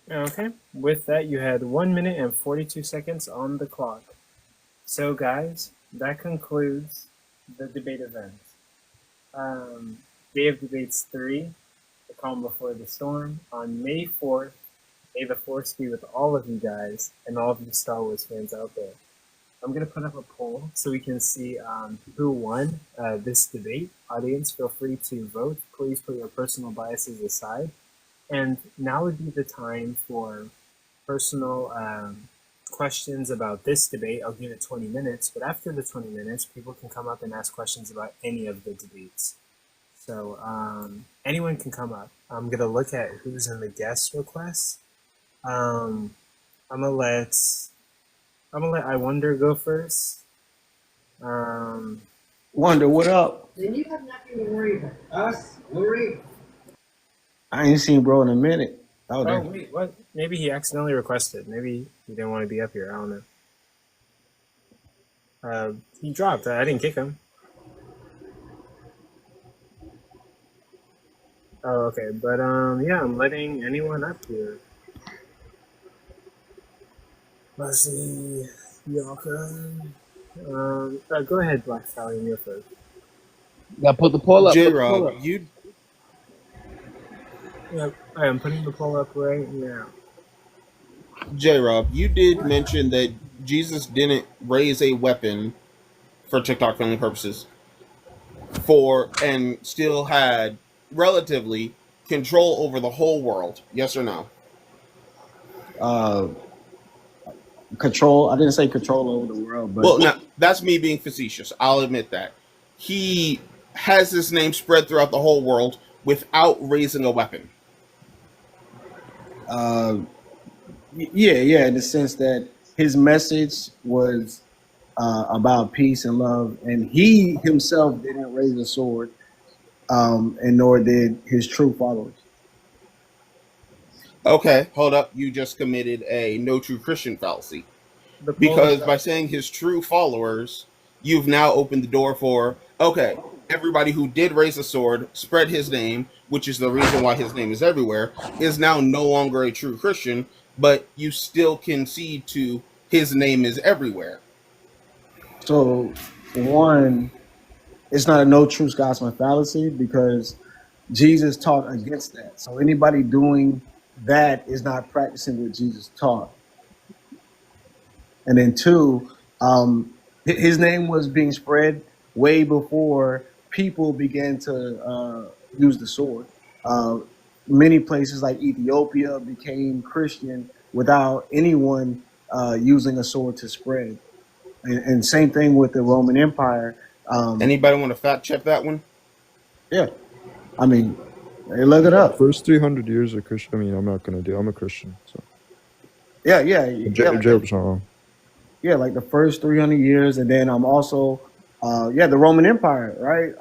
Okay, with that, you had 1 minute and 42 seconds on the clock. So, guys, that concludes the debate event. Day of Debates 3, The Calm Before the Storm, on May 4th. May the Force be with all of you guys and all of you Star Wars fans out there. I'm going to put up a poll so we can see who won this debate. Audience, feel free to vote. Please put your personal biases aside. And now would be the time for personal questions about this debate. I'll give it 20 minutes, but after the 20 minutes, people can come up and ask questions about any of the debates. So anyone can come up. I'm going to look at who's in the guest requests. I'm gonna let I Wonder go first. Wonder, what up? Then you have nothing to worry about. Us, worry. I ain't seen bro in a minute. Oh, wait, what? Maybe he accidentally requested. Maybe he didn't want to be up here. I don't know. He dropped. I didn't kick him. Oh, okay. But yeah, I'm letting anyone up here. Let's see. Yaka. Go ahead, Black Stallion. You're first. Yeah, put the poll up. J-Rob, you Yep, I am putting the poll up right now. J-Rob, you did mention that Jesus didn't raise a weapon for TikTok filming purposes and still had relatively control over the whole world. Yes or no? Control. I didn't say control over the world, but Well, now that's me being facetious. I'll admit that. He has his name spread throughout the whole world without raising a weapon. yeah, in the sense that his message was about peace and love, and he himself didn't raise a sword, and nor did his true followers. Okay, hold up. You just committed a no true Christian fallacy. The poll Because is by up. saying his true followers, you've now opened the door for, okay, everybody who did raise a sword, spread his name, which is the reason why his name is everywhere, is now no longer a true Christian, but you still concede to his name is everywhere. So, one, it's not a no true Scotsman fallacy because Jesus taught against that. So anybody doing that is not practicing what Jesus taught. And then two, his name was being spread way before people began to use the sword. Many places like Ethiopia became Christian without anyone using a sword to spread. And same thing with the Roman Empire. Anybody want to fact check that one? Yeah, I mean, hey, look it up. First 300 years of Christian. I mean, I'm not gonna do. I'm a Christian, so Yeah, Jacob's not wrong. yeah, like the first 300 years, and then I'm also, the Roman Empire, right?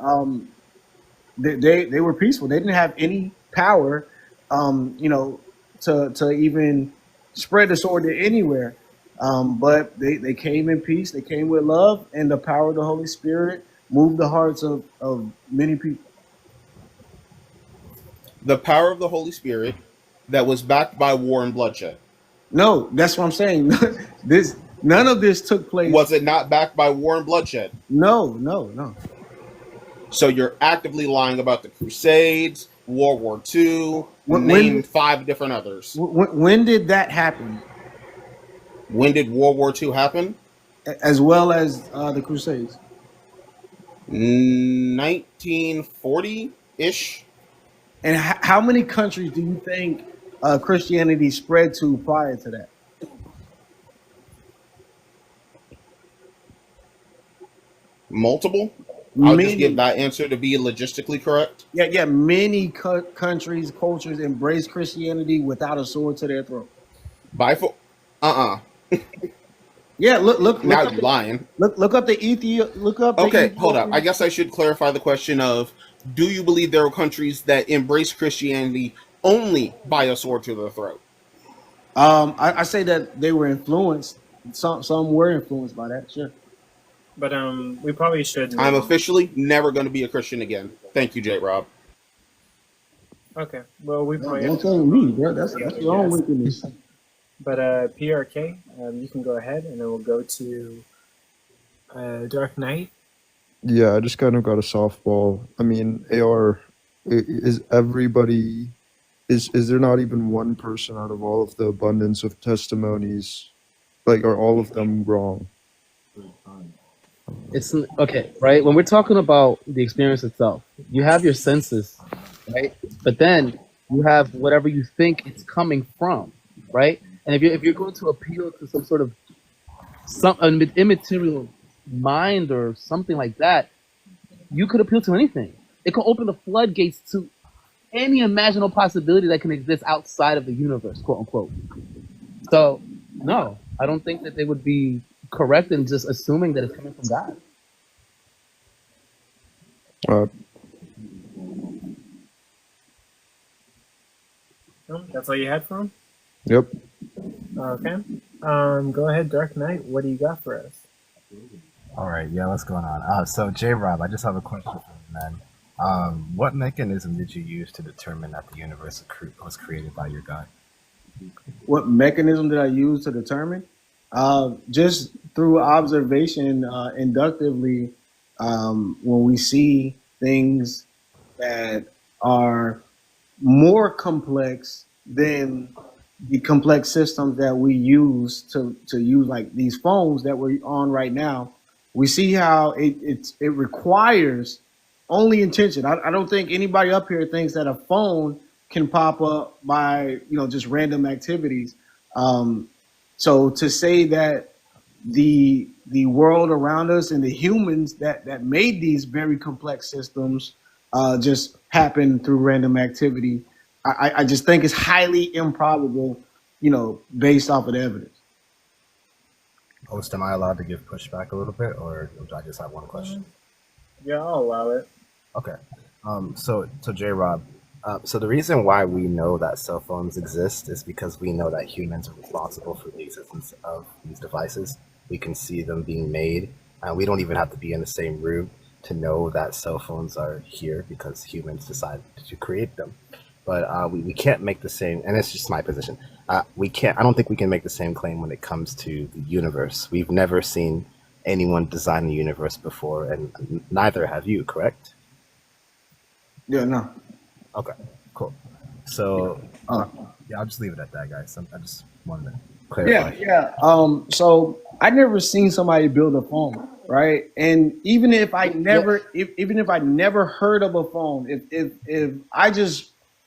They were peaceful. They didn't have any power, to even spread the sword to anywhere. But they came in peace. They came with love, and the power of the Holy Spirit moved the hearts of many people. The power of the Holy Spirit that was backed by war and bloodshed. No, that's what I'm saying. None of this took place. Was it not backed by war and bloodshed? No. So you're actively lying about the Crusades, World War II, When name 5 different others. when did that happen? When did World War II happen? As well as the Crusades. 1940-ish. And how many countries do you think Christianity spread to prior to that? Multiple. I'll just Many. give that answer to be logistically correct. Yeah. Many countries, cultures embrace Christianity without a sword to their throat. Yeah, look Now up you're lying. Look up the look up. Okay, hold up. I guess I should clarify the question of: do you believe there are countries that embrace Christianity only by a sword to their throat? I say that they were influenced. Some were influenced by that. Sure. But we probably should. I'm officially never going to be a Christian again. Thank you, J. Rob. Okay. Well, we probably. Don't tell me, bro. That's your own wickedness. But PRK, you can go ahead, and then we'll go to Dark Knight. Yeah, I just kind of got a softball. I mean, AR, is everybody, is there not even one person out of all of the abundance of testimonies, like, are all of them wrong? It's okay, right? When we're talking about the experience itself, you have your senses, right? But then you have whatever you think it's coming from, right? And if you're going to appeal to some sort of an immaterial mind or something like that, you could appeal to anything. It could open the floodgates to any imaginable possibility that can exist outside of the universe, quote unquote. So, no, I don't think that they would be correct in just assuming that it's coming from God. That's all you had for him? Yep. Okay. Go ahead, Dark Knight. What do you got for us? All right, yeah, what's going on? So, J-Rob, I just have a question for you, man. What mechanism did you use to determine that the universe was created by your God? What mechanism did I use to determine? Just through observation, inductively, when we see things that are more complex than the complex systems that we use to use, like these phones that we're on right now, we see how it requires only intention. I don't think anybody up here thinks that a phone can pop up by just random activities. So to say that the world around us and the humans that made these very complex systems just happen through random activity, I just think it's highly improbable, based off of the evidence. Host, am I allowed to give pushback a little bit, or do I just have one question? Yeah, I'll allow it. Okay. So J-Rob, so the reason why we know that cell phones exist is because we know that humans are responsible for the existence of these devices. We can see them being made, and we don't even have to be in the same room to know that cell phones are here because humans decided to create them. But we can't make the same, and it's just my position. I don't think we can make the same claim when it comes to the universe. We've never seen anyone design the universe before, and neither have you, correct? Yeah, no. Okay, cool. So, yeah, I'll just leave it at that, guys. I just wanted to clarify. Yeah. So I never seen somebody build a phone, right? And even if I never, even if I never heard of a phone, if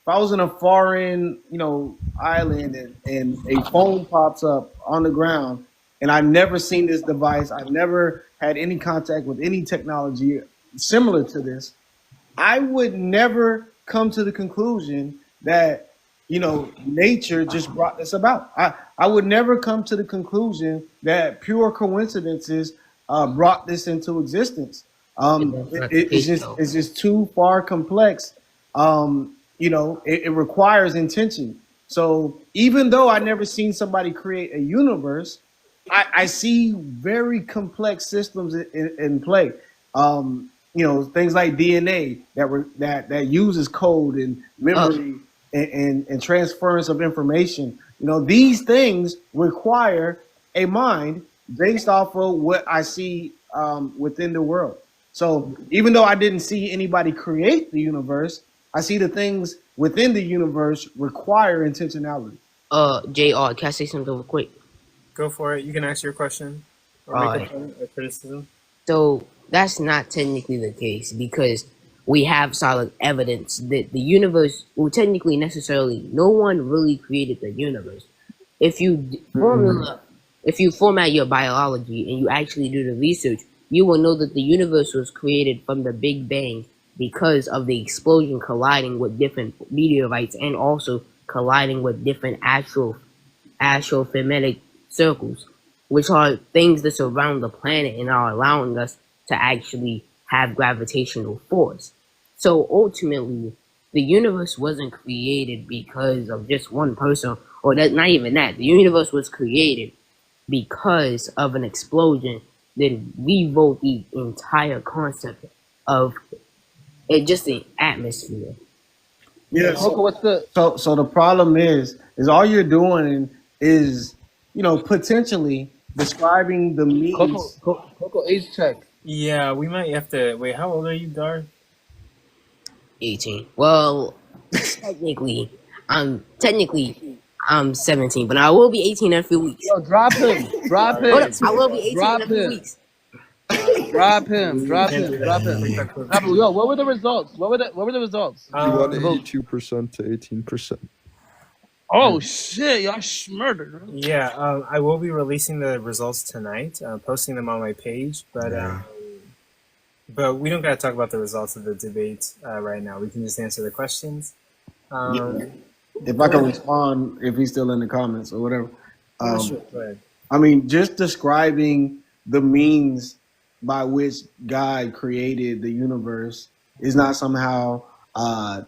I was in a foreign, island and a phone pops up on the ground, and I've never seen this device, I've never had any contact with any technology similar to this, I would never come to the conclusion that, nature just brought this about. I would never come to the conclusion that pure coincidences brought this into existence. It's just too far complex. It requires intention. So even though I never seen somebody create a universe, I see very complex systems in play. Things like DNA that uses code and memory and transference of information. These things require a mind based off of what I see within the world. So even though I didn't see anybody create the universe, I see the things within the universe require intentionality. JR, can I say something real quick? Go for it. You can ask your question or make a point or criticism. So that's not technically the case because we have solid evidence that the universe, well, technically, necessarily, no one really created the universe. If you if you format your biology and you actually do the research, you will know that the universe was created from the Big Bang because of the explosion colliding with different meteorites and also colliding with different astrophysical circles, which are things that surround the planet and are allowing us to actually have gravitational force. So ultimately, the universe wasn't created because of just one person, or that not even that. The universe was created because of an explosion that rewrote the entire concept of it, just the atmosphere. Yeah. Coco, what's the So the problem is all you're doing is, potentially describing the means. Coco age check? Yeah, we might have to wait. How old are you, Dar? 18. Well, I'm 17, but I will be 18 in a few weeks. Yo, drop him. Drop Hold up, him. I will be 18 Drop in a few him. weeks. Drop him. Drop him. Drop him. Yo, what were the results? What were the results? You won Um, 82% to 18%. Oh shit, y'all murdered. yeah, I will be releasing the results tonight, posting them on my page, but we don't gotta talk about the results of the debate right now. We can just answer the questions. If I can respond, if he's still in the comments or whatever. Sure, go ahead. I mean, just describing the means by which God created the universe is not somehow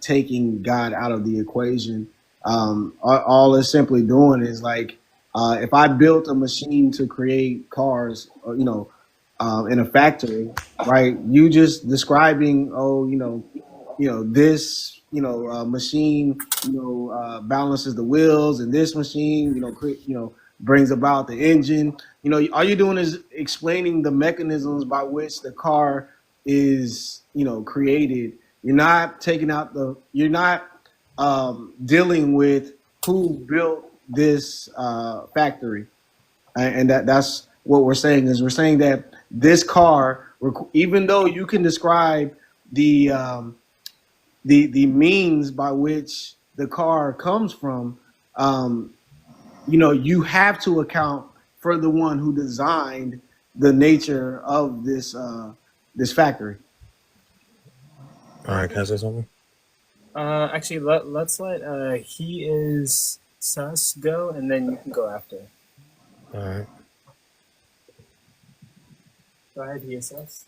taking God out of the equation. All it's simply doing is like, if I built a machine to create cars, in a factory, right? You just describing, this, machine, balances the wheels, and this machine, brings about the engine. All you're doing is explaining the mechanisms by which the car is, created. You're not taking out you're not dealing with who built this factory, and that's what we're saying. Is we're saying that this car, even though you can describe the means by which the car comes from, you have to account for the one who designed the nature of this factory. All right, can I say something? Actually, let's let he is sus go, and then you can go after. All right. Go ahead, he is sus.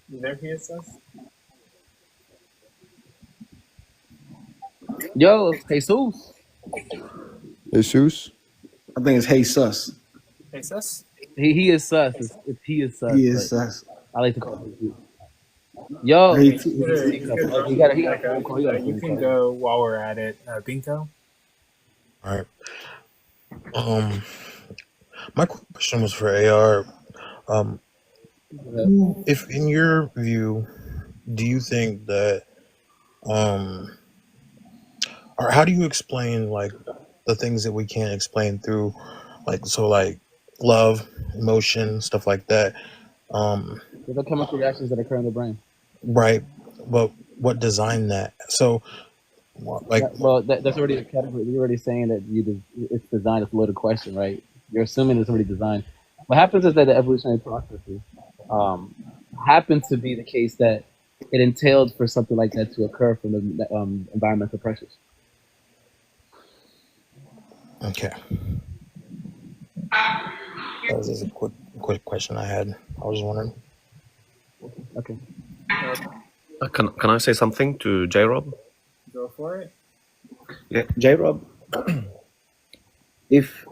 You there, he is sus? Yo, Jesus. Jesus? I think it's Hey Sus. Hey, sus? He is sus. It's he is sus. He is but sus. I like to call him Jesus. Yo, Hey, He got he got a phone call. you can go while we're at it. Binko? All right. My question was for AR. If in your view, do you think that, or how do you explain like the things that we can't explain through, like love, emotion, stuff like that? The chemical reactions that occur in the brain. Right. But what designed that? So, like, Well, that's already a category. You're already saying that it's designed. It's a loaded question, right? You're assuming it's already designed. What happens is that the evolutionary processes happen to be the case that it entailed for something like that to occur from the environmental pressures. okay. That was just a quick question I had. I was wondering. Okay. Can I say something to J-Rob? Go for it. Yeah, J-Rob. If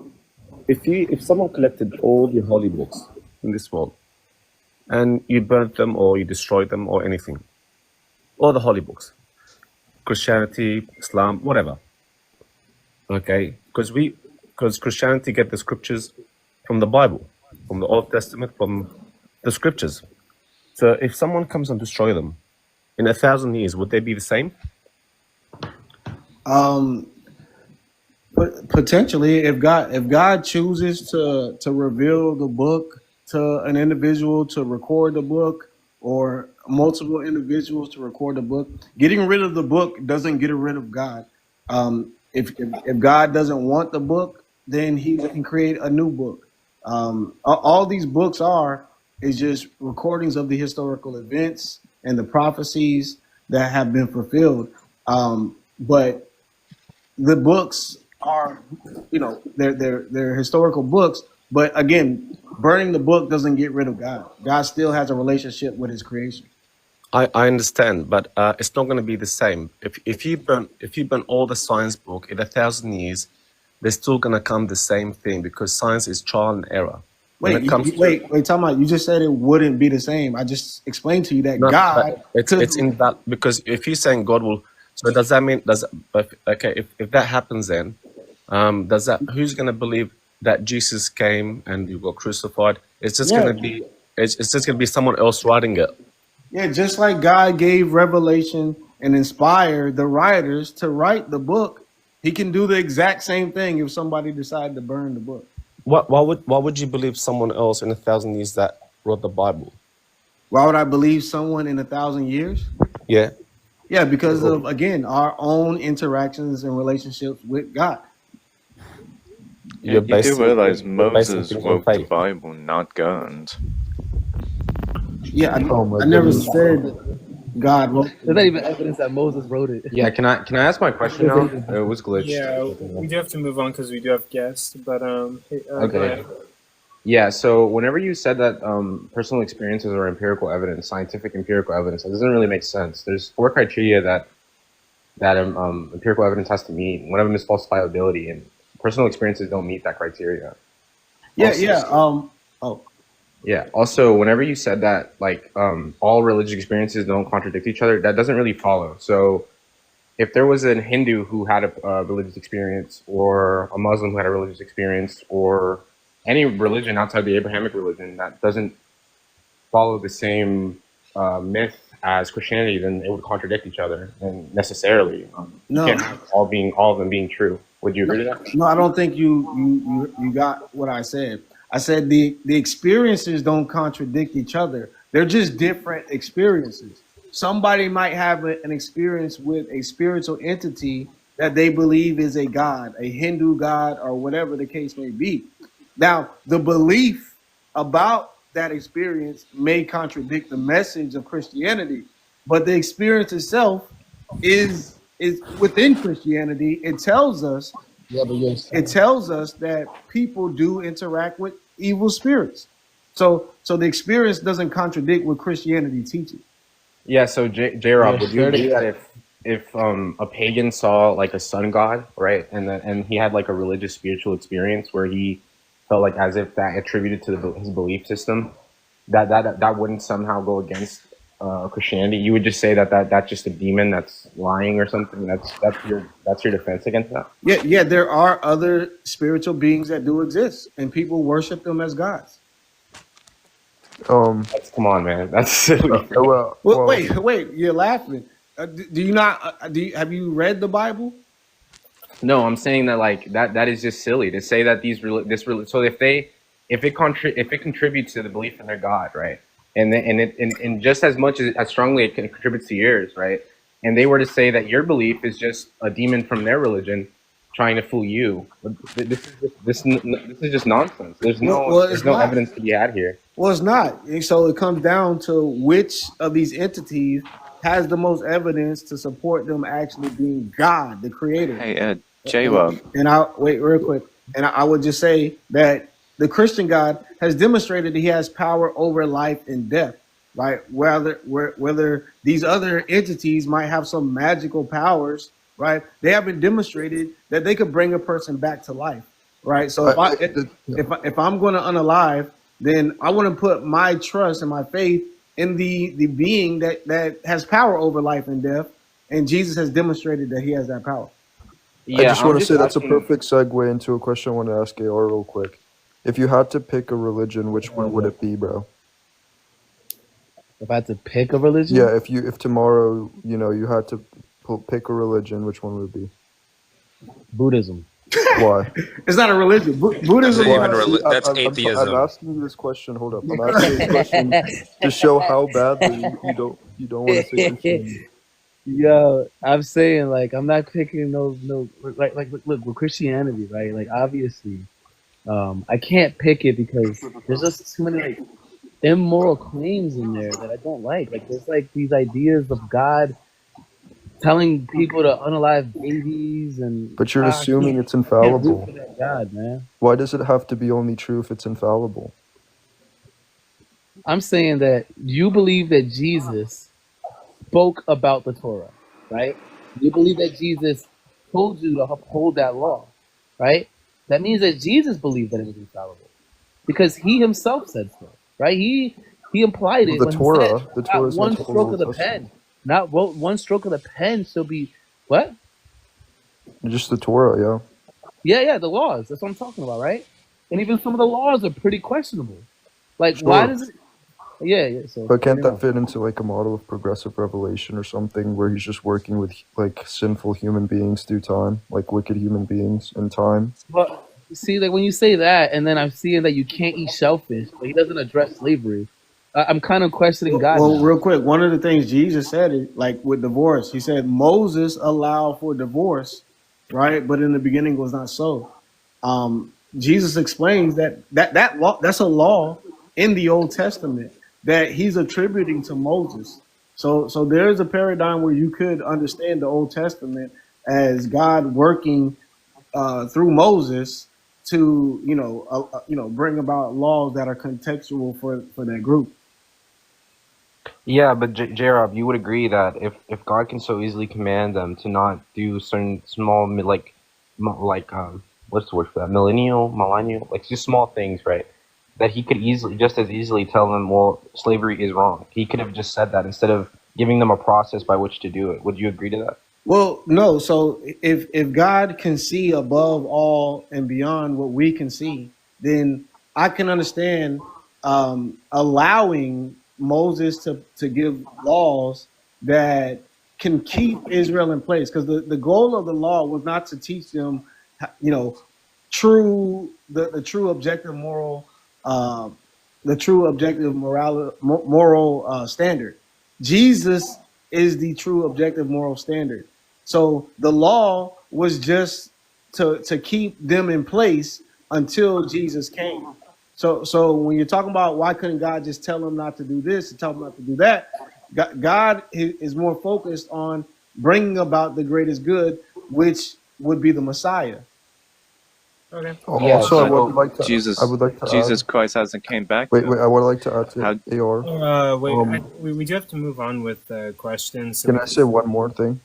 someone collected all your holy books in this world, and you burnt them or you destroyed them or anything, all the holy books, Christianity, Islam, whatever. Okay, because Christianity get the scriptures from the Bible, from the Old Testament, from the scriptures. So if someone comes and destroy them in 1,000 years, would they be the same? But potentially, if God chooses to reveal the book to an individual to record the book, or multiple individuals to record the book, getting rid of the book doesn't get rid of God. If God doesn't want the book, then He can create a new book. All these books is just recordings of the historical events and the prophecies that have been fulfilled. But the books are, they're historical books. But again, burning the book doesn't get rid of God. God still has a relationship with His creation. I understand, but it's not going to be the same. If you burn all the science book in 1,000 years, they're still going to come the same thing, because science is trial and error. Wait, time out. You just said it wouldn't be the same. I just explained to you that No, God. it's in that, because if you're saying God will, so does that mean if that happens, then who's going to believe that Jesus came and you got crucified? It's just going to be it's just going to be someone else writing it. Yeah, just like God gave revelation and inspired the writers to write the book, He can do the exact same thing if somebody decided to burn the book. Why would you believe someone else in 1,000 years that wrote the Bible? Why would I believe someone in 1,000 years? Yeah. Yeah, because of, again, our own interactions and relationships with God. You do realize Moses wrote the Bible, not God. Yeah, I never said God wrote. There's not even evidence that Moses wrote it. Yeah, can I ask my question now? It was glitched. Yeah, we do have to move on because we do have guests. But okay. Yeah, so whenever you said that personal experiences are empirical evidence, scientific empirical evidence, it doesn't really make sense. There's 4 criteria that empirical evidence has to meet. One of them is falsifiability, and personal experiences don't meet that criteria. Yeah. Also, whenever you said that, like, all religious experiences don't contradict each other, that doesn't really follow. So, if there was a Hindu who had a religious experience, or a Muslim who had a religious experience, or any religion outside the Abrahamic religion that doesn't follow the same myth as Christianity, then it would contradict each other, and necessarily, No. you can't have all of them being true. Would you agree to that? No, I don't think you got what I said. I said the experiences don't contradict each other. They're just different experiences. Somebody might have an experience with a spiritual entity that they believe is a god, a Hindu god, or whatever the case may be. Now, the belief about that experience may contradict the message of Christianity, but the experience itself is within Christianity. It tells us that people do interact with evil spirits. So the experience doesn't contradict what Christianity teaches. Yeah, so J-Rob, would you agree that if a pagan saw like a sun god, right, and he had like a religious spiritual experience where he felt like as if that attributed to his belief system, that wouldn't somehow go against Christianity? You would just say that's just a demon that's lying or something? That's your defense against that? Yeah, there are other spiritual beings that do exist, and people worship them as gods. Come on, man. That's silly. Wait, you're laughing. Do you not? Have you read the Bible? No, I'm saying that like that is just silly to say that so if it contributes to the belief in their God, right? And just as much as strongly it contributes to yours, right? And they were to say that your belief is just a demon from their religion trying to fool you. This is just nonsense. There's no evidence to be had here. Well, it's not. And so it comes down to which of these entities has the most evidence to support them actually being God, the creator. Hey, J-Rob. And I'll wait real quick. And I would just say that the Christian God has demonstrated that He has power over life and death, right? Whether these other entities might have some magical powers, right? They haven't demonstrated that they could bring a person back to life, right? So if I'm going to unalive, then I want to put my trust and my faith in the being that has power over life and death, and Jesus has demonstrated that He has that power. Yeah, I just want to say that's a perfect segue into a question I want to ask AR real quick. If you had to pick a religion, which one would it be, bro? If I had to pick a religion? Yeah, if tomorrow, you had to pick a religion, which one would it be? Buddhism. Why? It's not a religion. Buddhism. That's I'm atheism. asking you this question. Hold up. I'm asking you this question to show how badly you don't want to pick Christianity. Yo, I'm saying, like, I'm not picking no like look with Christianity, right? Like, obviously, I can't pick it because there's just too many like immoral claims in there that I don't like. Like, there's like these ideas of God telling people to unalive babies, and But you're I assuming can't- it's I can't root infallible. for that God, man. Why does it have to be only true if it's infallible? I'm saying that you believe that Jesus spoke about the Torah, right? You believe that Jesus told you to uphold that law, right? That means that Jesus believed that it was infallible because he himself said so, right? He implied it The when Torah, he the said, Torah not is not one the whole stroke of Old the Testament. pen, not one stroke of the pen shall be what? Just the Torah, yeah. Yeah, the laws. That's what I'm talking about, right? And even some of the laws are pretty questionable. Like, why Sure. does it? Yeah. So, But can't let me that fit into like a model of progressive revelation or something where he's just working with like sinful human beings through time, like wicked human beings in time? But see, like when you say that, and then I'm seeing that you can't eat shellfish, but he doesn't address slavery. I'm kind of questioning God Well, now. real quick, one of the things Jesus said, like with divorce, he said Moses allowed for divorce, right? But in the beginning was not so. Jesus explains that law, that's a law in the Old Testament that he's attributing to Moses. So there is a paradigm where you could understand the Old Testament as God working through Moses to bring about laws that are contextual for that group. Yeah, but J-Rob, you would agree that if God can so easily command them to not do certain small what's the word for that, millennial, like just small things, right? That he could just as easily tell them, well, slavery is wrong. He could have just said that instead of giving them a process by which to do it. Would you agree to that? Well, no. So if God can see above all and beyond what we can see, then I can understand allowing Moses to give laws that can keep Israel in place. Because the goal of the law was not to teach them, the true objective moral, moral standard. Jesus is the true objective moral standard. So the law was just to keep them in place until Jesus came. So when you're talking about why couldn't God just tell them not to do this and tell them not to do that, God is more focused on bringing about the greatest good, which would be the Messiah. Okay. Yeah, Also, I so would like to. Jesus, I would like to Jesus add. Christ hasn't came back. Wait. I would like to add to How- AR. We do have to move on with questions. So Can I say one more thing?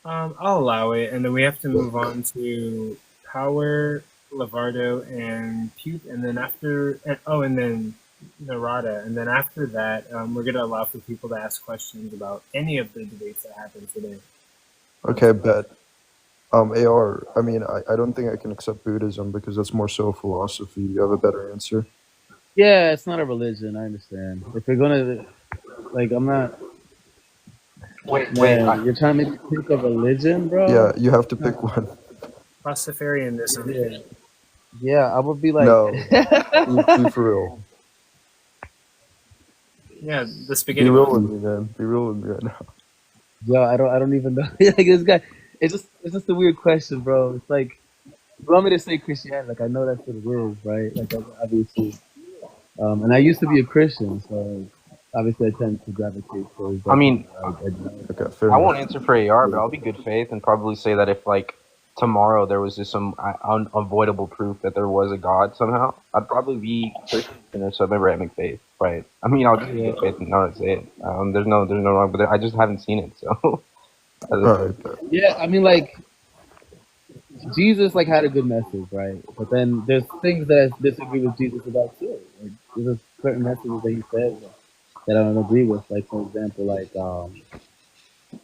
I'll allow it, and then we have to move on to Power, Lavardo, and Puke, and then and then Narada, and then after that, we're gonna allow for people to ask questions about any of the debates that happened today. Okay, bet. AR. I mean, I don't think I can accept Buddhism because that's more so philosophy. You have a better answer? Yeah, it's not a religion. I understand. If you're gonna, like, I'm not. Wait, You're trying to make me pick a religion, bro? Yeah, you have to pick one. Rastafarianism. Yeah, I would be like, No, be for real. Yeah, the spaghetti. Be real with me, man. Be real with me right now. yo, I don't even know. Like this guy, it's just a weird question, bro. It's like, you want me to say Christianity? Like I know that's what it is, right? Like obviously, and I used to be a Christian, so obviously I tend to gravitate towards. I mean, Okay, fair I enough. won't answer for AR, but I'll be good faith and probably say that if like tomorrow there was just some unavoidable proof that there was a God somehow, I'd probably be Christian or some Abrahamic faith, right? I mean, I'll just be good faith and not say it. There's no wrong, but I just haven't seen it, so. Yeah, I mean, like Jesus like had a good message, right? But then there's things that I disagree with Jesus about too. Like, there's certain messages that he says that I don't agree with. Like for example, like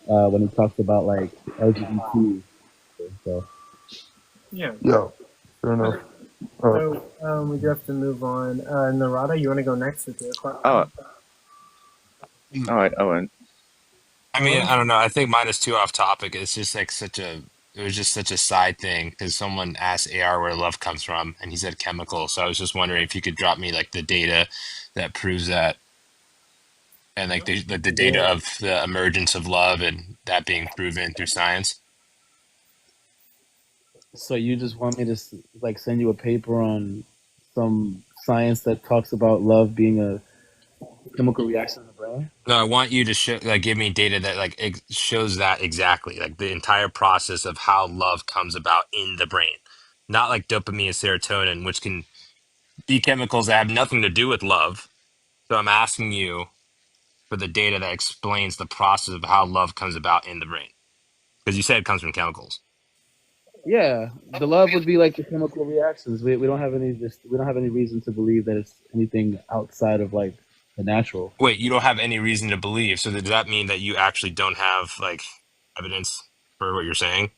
when he talks about like LGBT. So Yeah. Yeah, fair enough. So we do have to move on. Narada, you want to go next with your question? Oh, All right, Owen. I mean, I don't know. I think mine is too off topic. It's just like it was just such a side thing because someone asked AR where love comes from, and he said chemical. So I was just wondering if you could drop me like the data that proves that, and like the data Yeah. of the emergence of love and that being proven through science. So you just want me to like send you a paper on some science that talks about love being a chemical reaction in the brain? No, I want you to show, like, give me data that like shows that exactly, like the entire process of how love comes about in the brain, not like dopamine and serotonin, which can be chemicals that have nothing to do with love. So I'm asking you for the data that explains the process of how love comes about in the brain, because you said it comes from chemicals. Yeah, the love would be like the chemical reactions. We don't have any reason to believe that it's anything outside of like the natural. Wait, you don't have any reason to believe. So does that mean that you actually don't have like evidence for what you're saying?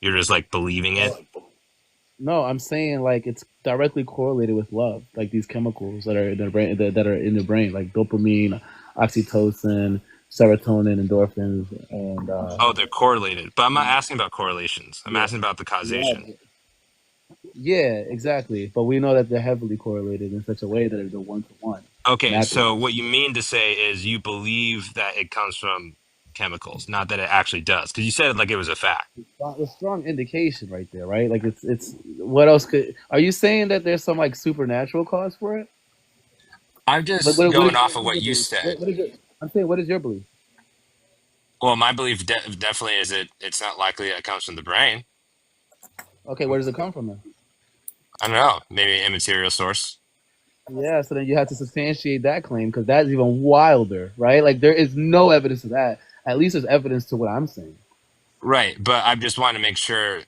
You're just like believing it? No, I'm saying like it's directly correlated with love, like these chemicals that are in the brain that are in the brain, like dopamine, oxytocin, serotonin, endorphins, and Oh, they're correlated. But I'm not asking about correlations. I'm yeah, asking about the causation. yeah, exactly. But we know that they're heavily correlated in such a way that they're 1-to-1. Okay, so Naturally. what you mean to say is you believe that it comes from chemicals, not that it actually does. Because you said it like it was a fact. A strong indication right there, right? Like it's what else could? Are you saying that there's some like supernatural cause for it? I'm Like just what going is off of your what you belief? said. What is your? I'm saying, what is your belief? Well, my belief definitely is it's not likely that it comes from the brain. Okay, where does it come from then? I don't know. Maybe an immaterial source. Yeah, so then you have to substantiate that claim because that's even wilder, right? Like there is no evidence of that. At least there's evidence to what I'm saying. Right, but I just want to make sure,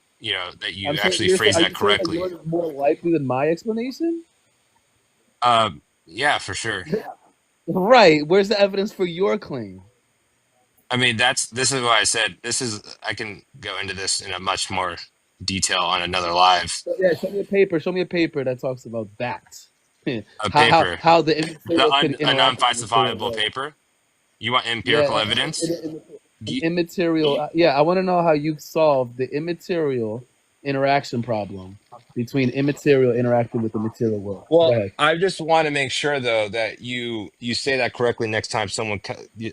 that I'm you saying actually phrase are that you saying that correctly. yours is more likely than my explanation? Yeah, for sure. Right. Where's the evidence for your claim? I mean, this is why I said I can go into this in a much more detail on another live. So, yeah, show me a paper. Show me a paper that talks about that. A paper, how the immaterial can a interact with the material non-falsifiable world. paper. You want empirical Yeah, evidence? an immaterial. Yeah, I want to know how you solve the immaterial interaction problem between immaterial interacting with the material world. Go Well, ahead. I just want to make sure though that you say that correctly next time someone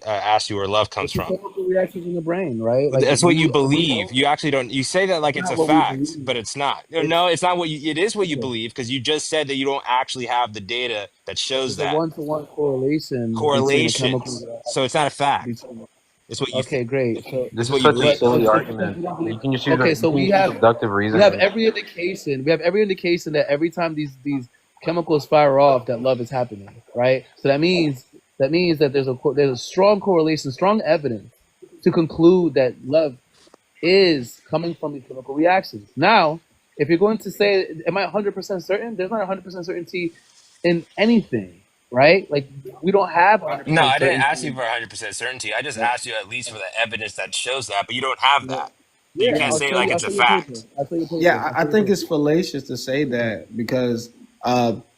asks you where love comes It's the from. chemical reactions in the brain, right? Like That's what you we believe. know You actually don't. You say that like it's it's not a what we fact, believe. but it's not. It's No, it's not what you. It is what you okay. believe because you just said that you don't actually have the data that shows It's a that 1-to-1 correlation between a chemical correlations. So it's not a fact. between. It's what you Okay, think. great. So, It's This is what you such a believe. silly but because argument. we don't You believe. can just use Okay, so deductive we have reasoning. every indication. We have every indication that every time these chemicals fire off, that love is happening, right? So that means that there's a strong correlation, strong evidence to conclude that love is coming from these chemical reactions. Now, if you're going to say, am I 100% certain? There's not 100% certainty in anything, right? Like we don't have No, 100% I didn't ask you certainty. for 100% certainty. I just Right? asked you at least for the evidence that shows that, but you don't have Yeah, that. So you yeah. can't say like I'll it's a show you a paper. fact. I'll show you a paper. Yeah, I'll I show you a think paper. it's fallacious to say that because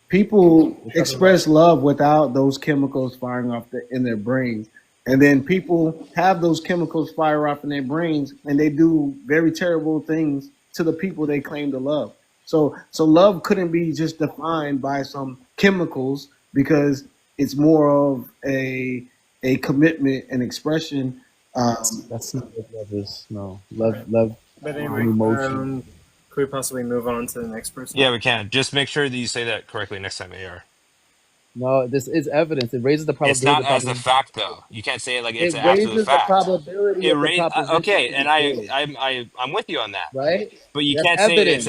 people We're talking about. express love without those chemicals firing off in their brains. And then people have those chemicals fire off in their brains and they do very terrible things to the people they claim to love. So love couldn't be just defined by some chemicals because it's more of a commitment and expression. That's not what love is. No, love, But an anyway, emotion. could we possibly move on to the next person? Yeah, we can. Just make sure that you say that correctly next time, AR. No, this is evidence. It raises the It's probability. not as a fact though. You can't say it like it's It an absolute raises the fact. probability of the proposition Okay, to be and true, I'm with you on that. right? But you That's can't say evidence.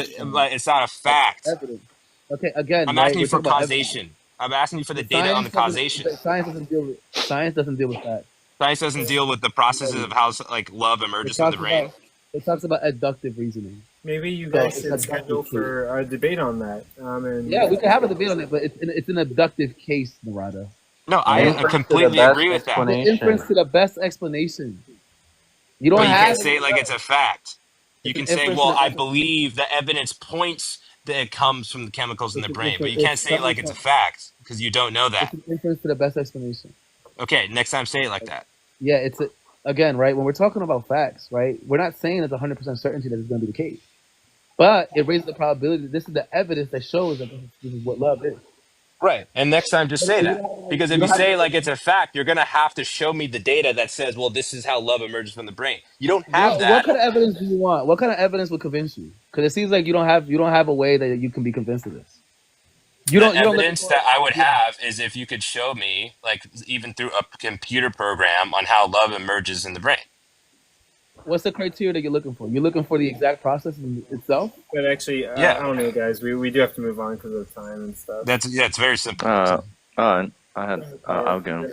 it's not a That's fact. evidence. Okay, again, I'm right? asking you We're for talking about evidence. causation. I'm asking you for the The data on the causation. science doesn't deal with that. Science doesn't deal with the processes of how like love It emerges from the talks brain. about it talks about abductive reasoning. Maybe you So guys it's should schedule abductive case. for a debate on that. And Yeah, we can have a debate on it, but it's an abductive case, Narada. No, Right? I Inference to the completely best agree with that. The inference explanation. to the best explanation. You don't But you can't have say any it like it's love. a fact. You It's an can say, inference to well, the I best. believe the evidence points that it comes from the chemicals in the brain. But you can't It's say it like it's a fact because you don't know that. an inference to the best explanation. Okay, next time say it like that. Yeah, again, right, when we're talking about facts, right, we're not saying it's 100% certainty that it's going to be the case. But it raises the probability that this is the evidence that shows that this is what love is. Right. And next time just say that. Because if you say like it's a fact, you're gonna have to show me the data that says, well, this is how love emerges from the brain. You don't have What that. kind of evidence do you want? What kind of evidence would convince you? Because it seems like you don't have a way that you can be convinced of this. You The don't look evidence for that I would have is if you could show me, like even through a computer program, on how love emerges in the brain. What's the criteria that you're looking for? You're looking for the exact process itself? But actually, Yeah. I don't know, guys. We do have to move on because of time and stuff. It's very simple. I'll go.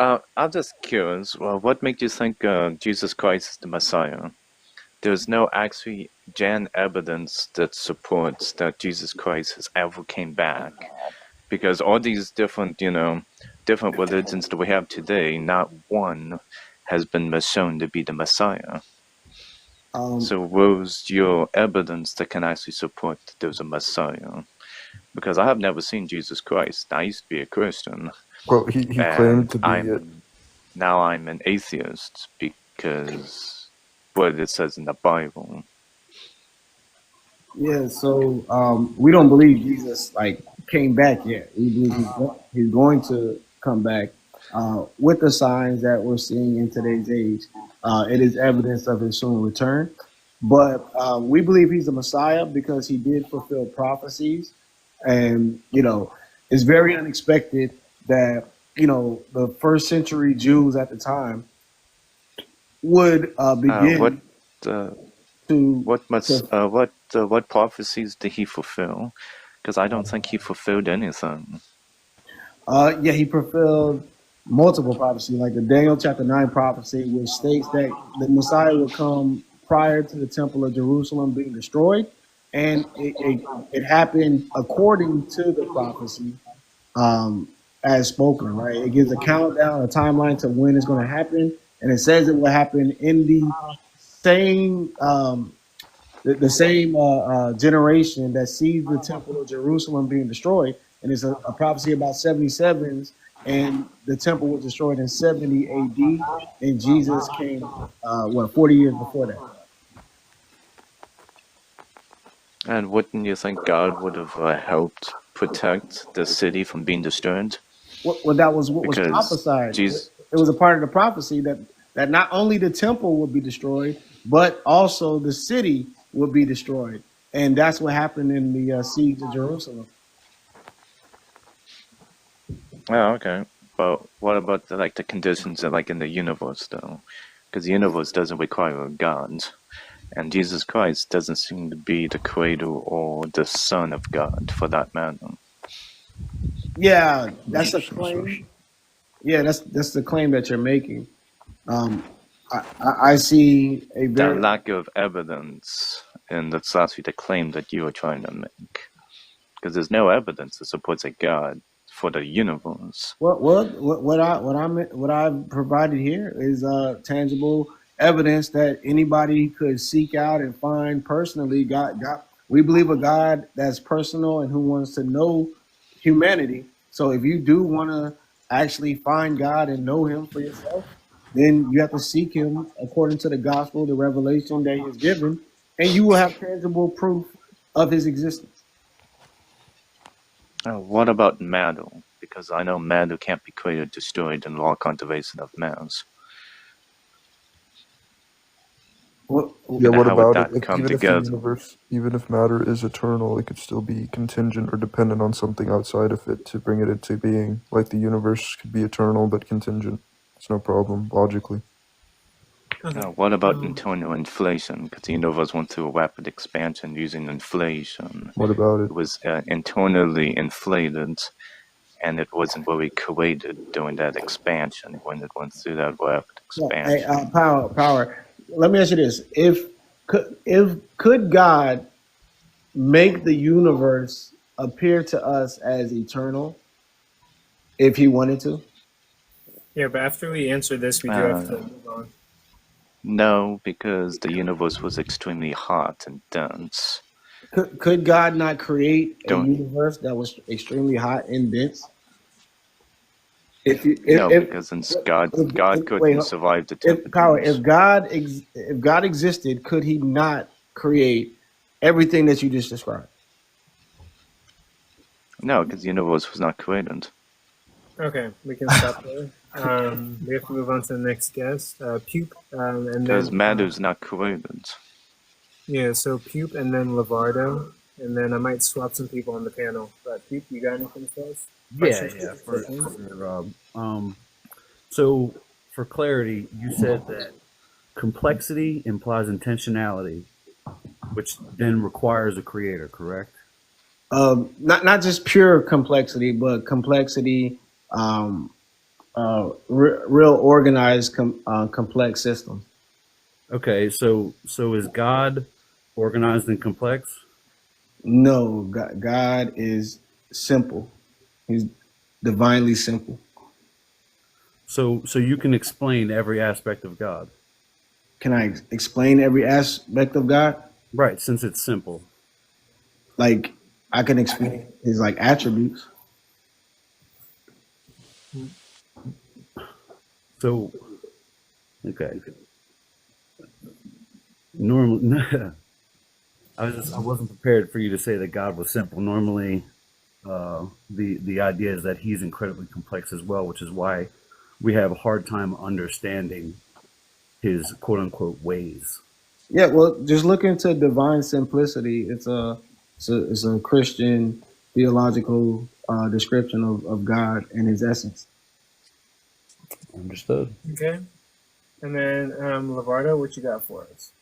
I'm just curious. Well, what makes you think Jesus Christ is the Messiah? There's no actually gen evidence that supports that Jesus Christ has ever came back, because all these different religions that we have today, not one has been shown to be the Messiah. So where's your evidence that can actually support that there's a Messiah? Because I have never seen Jesus Christ. I used to be a Christian. Well, he claimed to be it. Now I'm an atheist because what it says in the Bible. Yeah, so we don't believe Jesus came back yet. We believe he's going to come back with the signs that we're seeing in today's age. It is evidence of his soon return. But we believe he's the Messiah because he did fulfill prophecies. And, it's very unexpected that, the first century Jews at the time would begin what prophecies did he fulfill? Because I don't think he fulfilled anything. Yeah, he fulfilled multiple prophecies, like the Daniel chapter 9 prophecy, which states that the Messiah will come prior to the temple of Jerusalem being destroyed. And it happened according to the prophecy as spoken, right? It gives a countdown, a timeline to when it's going to happen. And it says it will happen in the same generation that sees the temple of Jerusalem being destroyed. And it's a prophecy about 77s, and the temple was destroyed in 70 AD, and Jesus came 40 years before that. And wouldn't you think God would have helped protect the city from being destroyed? Well, that was what was prophesied. It was a part of the prophecy that not only the temple would be destroyed, but also the city would be destroyed. And that's what happened in the siege of Jerusalem. Oh, okay. But what about the conditions in the universe, though? Because the universe doesn't require a God. And Jesus Christ doesn't seem to be the creator or the son of God, for that matter. Yeah, that's a claim. Yeah, that's the claim that you're making. I see a very that lack of evidence, and that's actually the claim that you are trying to make. Because there's no evidence that supports a God for the universe. What I've provided here is tangible evidence that anybody could seek out and find personally. God, we believe a God that's personal and who wants to know humanity. So if you do want to actually find God and know him for yourself, then you have to seek him according to the gospel, the revelation that he has given, and you will have tangible proof of his existence. What about matter? Because I know matter can't be created, destroyed, and law conservation of mass. What about it? Even if matter is eternal, it could still be contingent or dependent on something outside of it to bring it into being. Like the universe could be eternal but contingent. It's no problem, logically. What about internal inflation? Because the universe went through a rapid expansion using inflation. What about it? It was internally inflated, and it wasn't really created during that expansion when it went through that rapid expansion. Hey, power. Let me ask you this: could God make the universe appear to us as eternal if he wanted to? Yeah, but after we answer this, we do have to move on. No, because the universe was extremely hot and dense. Could God not create a universe that was extremely hot and dense? If you No, because since God wait, couldn't survive the if power, Tibetan. if God existed, could he not create everything that you just described? No, because the universe was not created. Okay, we can stop there. We have to move on to the next guest, Pupe, and Because then matter's not created. yeah. So Pupe, and then Lavardo, and then I might swap some people on the panel. But Pupe, you got anything for us? Yeah, for Rob. So for clarity, you said that complexity implies intentionality, which then requires a creator, correct? Not just pure complexity, but complexity, real organized, complex systems. Okay, so is God organized and complex? No, God is simple. He's divinely simple. So you can explain every aspect of God. Can I explain every aspect of God? Right, since it's simple. Like I can explain his like attributes. So, okay. Normally, I wasn't prepared for you to say that God was simple. Normally, the idea is that he's incredibly complex as well, which is why we have a hard time understanding his quote unquote ways. Yeah, well, just look into divine simplicity. It's a Christian theological description of God and his essence. Understood. Okay, and then Lavardo, what you got for us?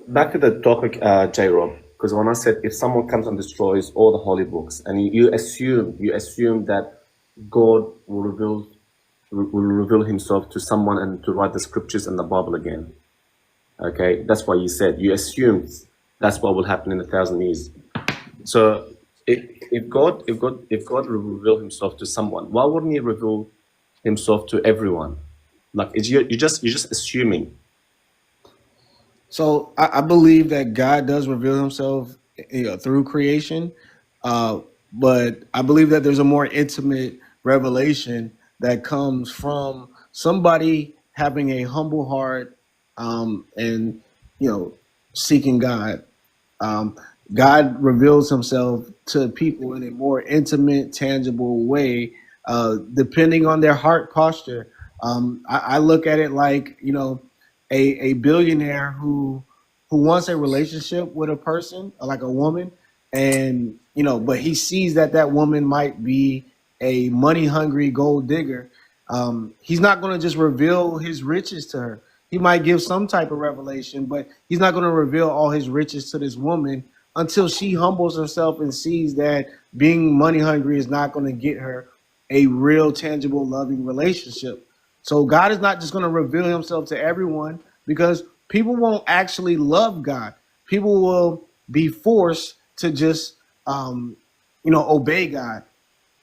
Back to the topic, J-Rob, because when I said if someone comes and destroys all the holy books, and you assume that God will reveal himself to someone and to write the scriptures and the Bible again. Okay, that's what you said. You assumed that's what will happen in 1,000 years. So if God will reveal himself to someone, why wouldn't he reveal himself to everyone? Like you're just assuming. So I believe that God does reveal himself through creation, but I believe that there's a more intimate revelation that comes from somebody having a humble heart and seeking God. God reveals himself to people in a more intimate, tangible way, depending on their heart posture. I look at it like, a billionaire who wants a relationship with a person, like a woman, and but he sees that woman might be a money hungry gold digger. He's not going to just reveal his riches to her. He might give some type of revelation, but he's not going to reveal all his riches to this woman until she humbles herself and sees that being money hungry is not going to get her a real, tangible, loving relationship. So God is not just going to reveal himself to everyone, because people won't actually love God. People will be forced to just, obey God.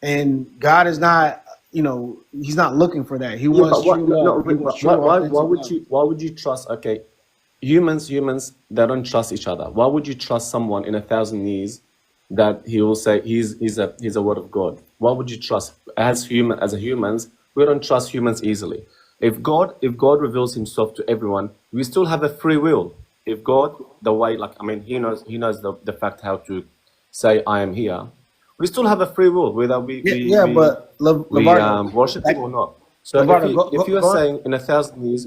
And God is not, he's not looking for that. He wants true love. Why would you trust? Okay, humans, they don't trust each other. Why would you trust someone in 1,000 years that he will say he's a word of God? Why would you trust? As humans, we don't trust humans easily. If God reveals himself to everyone, we still have a free will. If God, he knows the fact how to say I am here. We still have a free will, whether we worship him or not. So if you're saying in 1,000 years,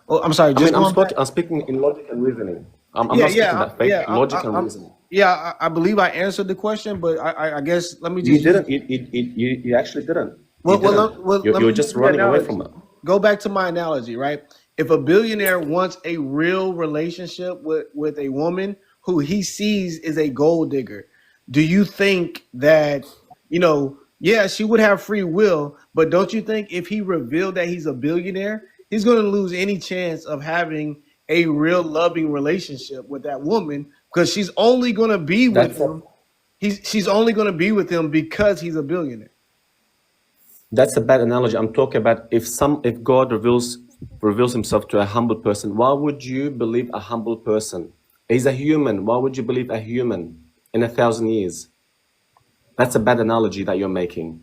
I'm sorry. I'm speaking in logic and reasoning. I'm not speaking that fake logic and reasoning. Yeah, I believe I answered the question, but I guess let me just. You didn't. You actually didn't. You're just running away from it. Go back to my analogy, right? If a billionaire wants a real relationship with a woman who he sees is a gold digger, do you think that, she would have free will, but don't you think if he revealed that he's a billionaire, he's going to lose any chance of having a real loving relationship with that woman, because she's only going to be with him. She's only going to be with him because he's a billionaire. That's a bad analogy. I'm talking about if God reveals himself to a humble person, why would you believe a humble person? He's a human. Why would you believe a human in 1,000 years? That's a bad analogy that you're making.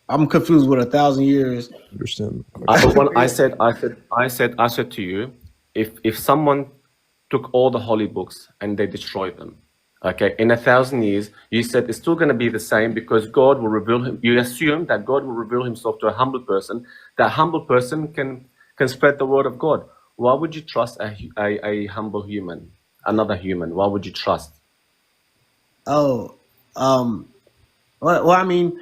I'm confused with 1,000 years. Understand. When I said to you, if someone took all the holy books and they destroyed them, okay, in 1,000 years, you said it's still going to be the same because God will reveal him. You assume that God will reveal himself to a humble person. That humble person can spread the word of God. Why would you trust a humble human, another human? Why would you trust? Oh, well, I mean,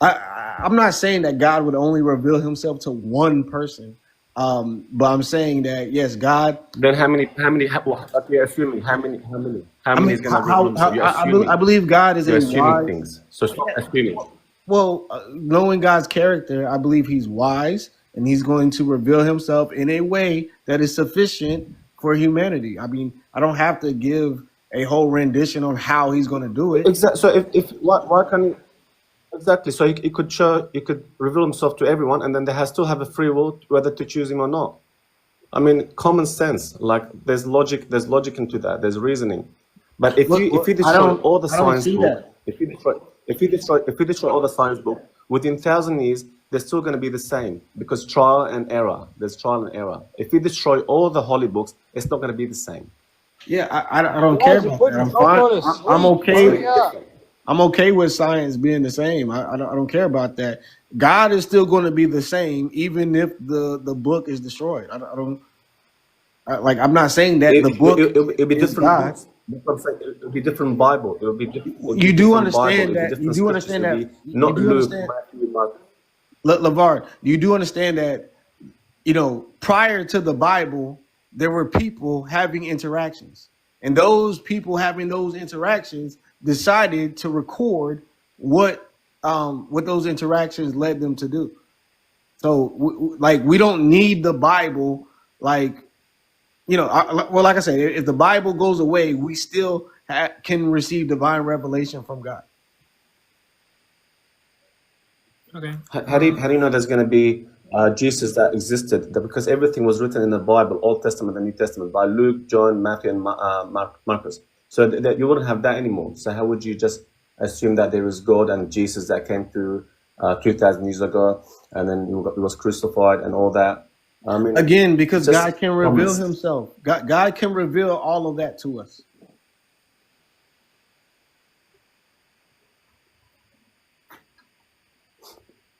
I'm not saying that God would only reveal himself to one person. But I'm saying that yes, God. Then how many? Okay, assuming how many is going to reveal himself? You're assuming. I believe God is You're a assuming wise. things. So stop assuming. Well, knowing God's character, I believe he's wise and he's going to reveal himself in a way that is sufficient for humanity. I mean, I don't have to give a whole rendition on how he's going to do it. Exactly. So if why can he, exactly? So he could reveal himself to everyone, and then they still have a free will whether to choose him or not. I mean, common sense. Like there's logic into that. There's reasoning. But if you destroy all the science book, if you destroy all the science book, within 1,000 years, they're still going to be the same because trial and error. There's trial and error. If you destroy all the holy books, it's not going to be the same. Yeah, I don't care about that. I'm fine. I'm okay. I'm okay with science being the same. I don't care about that. God is still going to be the same, even if the book is destroyed. I'm not saying that the book it'll be is different God. books. It'll be different Bible. It'll be different. You do understand that. You do understand that. Not Luke, Matthew, Mark. LeVar, you do understand that. Prior to the Bible, there were people having interactions, and those people having those interactions decided to record what those interactions led them to do. So, we don't need the Bible. Like I said, if the Bible goes away, we still can receive divine revelation from God. Okay. How do you know there's going to be Jesus that existed? Because everything was written in the Bible, Old Testament and New Testament, by Luke, John, Matthew, and Marcus. So that you wouldn't have that anymore. So how would you just assume that there is God and Jesus that came through 2,000 years ago, and then he was crucified and all that? I mean, again, because God can reveal himself. God can reveal all of that to us.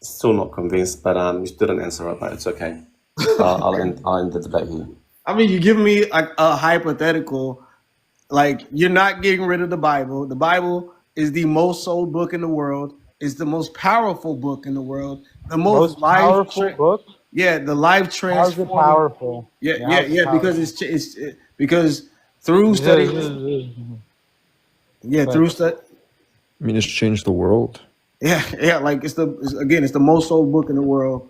Still not convinced, but you still didn't answer it, but it's okay. I'll end the debate here. I mean, you give me a hypothetical. Like, you're not getting rid of the Bible. The Bible is the most sold book in the world. It's the most powerful book in the world. The most powerful book. Yeah, the life How's it transforming. powerful? Yeah. Because because through study. Yeah, through study. I mean, it's changed the world. Yeah. Like it's the most sold book in the world.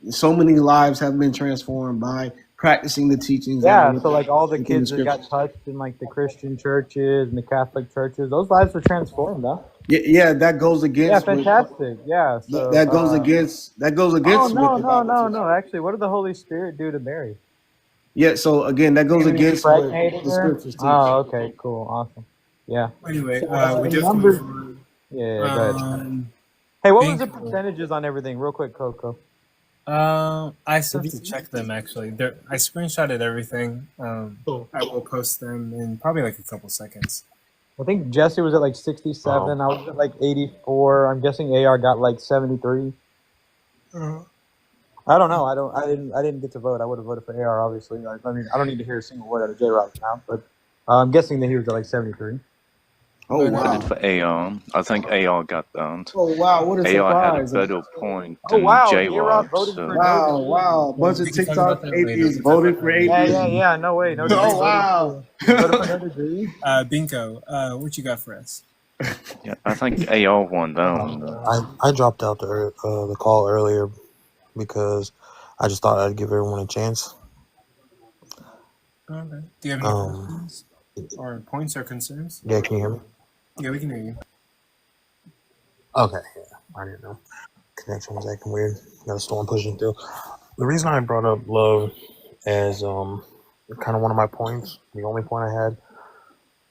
So many lives have been transformed by practicing the teachings. Yeah, so like all the kids that got touched in like the Christian churches and the Catholic churches, those lives were transformed, huh? Yeah, that goes against. Yeah, fantastic. Yeah, so, that goes against. Oh no! Actually, what did the Holy Spirit do to Mary? Yeah, so again, that goes against what the scriptures teach. Oh, okay, cool, awesome. Yeah. Anyway, So, we numbers. definitely. Yeah, go ahead. Hey, what was the percentages on everything, real quick, Coco? I still have to check them actually. I screenshotted everything. I will post them in probably like a couple seconds. I think Jesse was at like 67. I was at like 84. I'm guessing AR got like 73. I don't know. I didn't get to vote. I would have voted for AR, obviously. I mean, I don't need to hear a single word out of J-Rock now, but I'm guessing that he was at like 73. Oh, wow. For AR. I think AR got that. Oh, wow. What a surprise. AR had a better point than J-Rock. So. Wow. A bunch of TikTok atheists voted for atheists. Yeah. No way. No. Oh, wow. Bingo. What you got for us? Yeah, I think AR won that. I dropped out the call earlier because I just thought I'd give everyone a chance. Okay. Do you have any questions or points or concerns? Yeah, can you hear me? Yeah, we can hear you. Okay, yeah, I didn't know. Connection was acting weird. Got a storm pushing through. The reason I brought up love as kind of one of my points, the only point I had,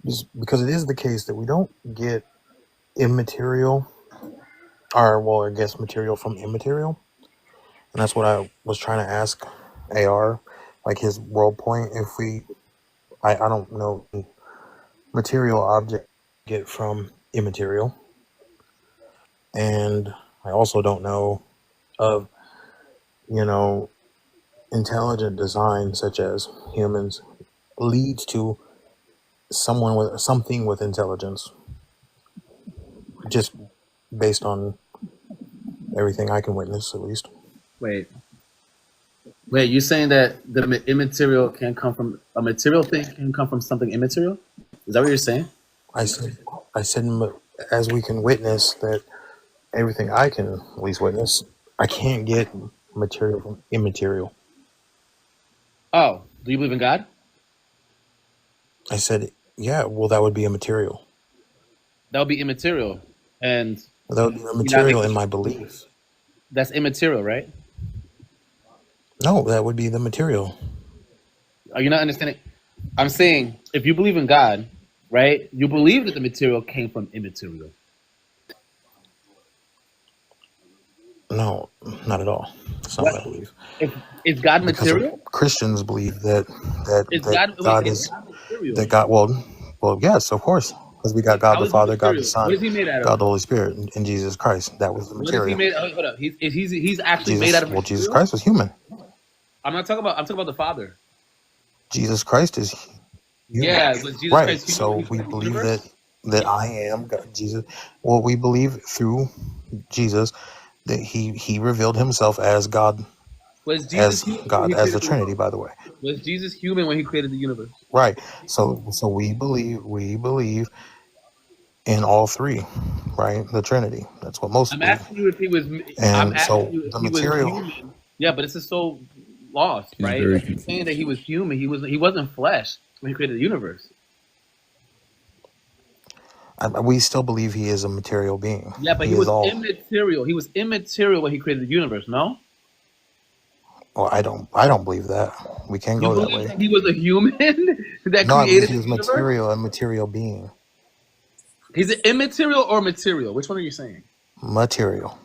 is because it is the case that we don't get immaterial are, well, I guess material from immaterial, and that's what I was trying to ask AR, like his world point. If I don't know material object get from immaterial, and I also don't know of intelligent design such as humans leads to someone with something with intelligence, just based on everything I can witness, at least. Wait, you're saying that the immaterial can come from a material thing can come from something immaterial? Is that what you're saying? I said, as we can witness that everything I can at least witness, I can't get material from immaterial. Oh, do you believe in God? I said, yeah, well, that would be immaterial. That would be immaterial, and That would be immaterial in my beliefs. That's immaterial, right? No, that would be the material. Are you not understanding? I'm saying if you believe in God, right? You believe that the material came from immaterial. No, not at all. That's not what I believe. Is God material? Christians believe that God is material? that God. Well, yes, of course, because we got God How the is he Father, God the material? Son, What is he made out of? God the Holy Spirit, and Jesus Christ. That was the What is he material. made? Hold up. He's actually made out of Well, material? Jesus Christ was human. I'm talking about the Father. Jesus Christ is human. Yeah, was Jesus Right. Christ human So when he we created the believe universe? that I am God, Jesus. Well, we believe through Jesus that he revealed himself as God, Was Jesus human when he as the created the Trinity, universe? by the way. Was Jesus human when he created the universe? Right. So we believe in all three, right? The Trinity. That's what most I'm believe. asking you if he was. I'm And asking so you if the he was material. human. Yeah, but this is so lost, He's right? very Like you're saying that he was human. He wasn't flesh when he created the universe. We still believe he is a material being. Yeah, but He he is was all. immaterial. He was immaterial when he created the universe. No, Well, I don't believe that. We can't you go that believe way. that he was a human that No, I believe created he the was universe? a material being. He's an immaterial or material? Which one are you saying? Material.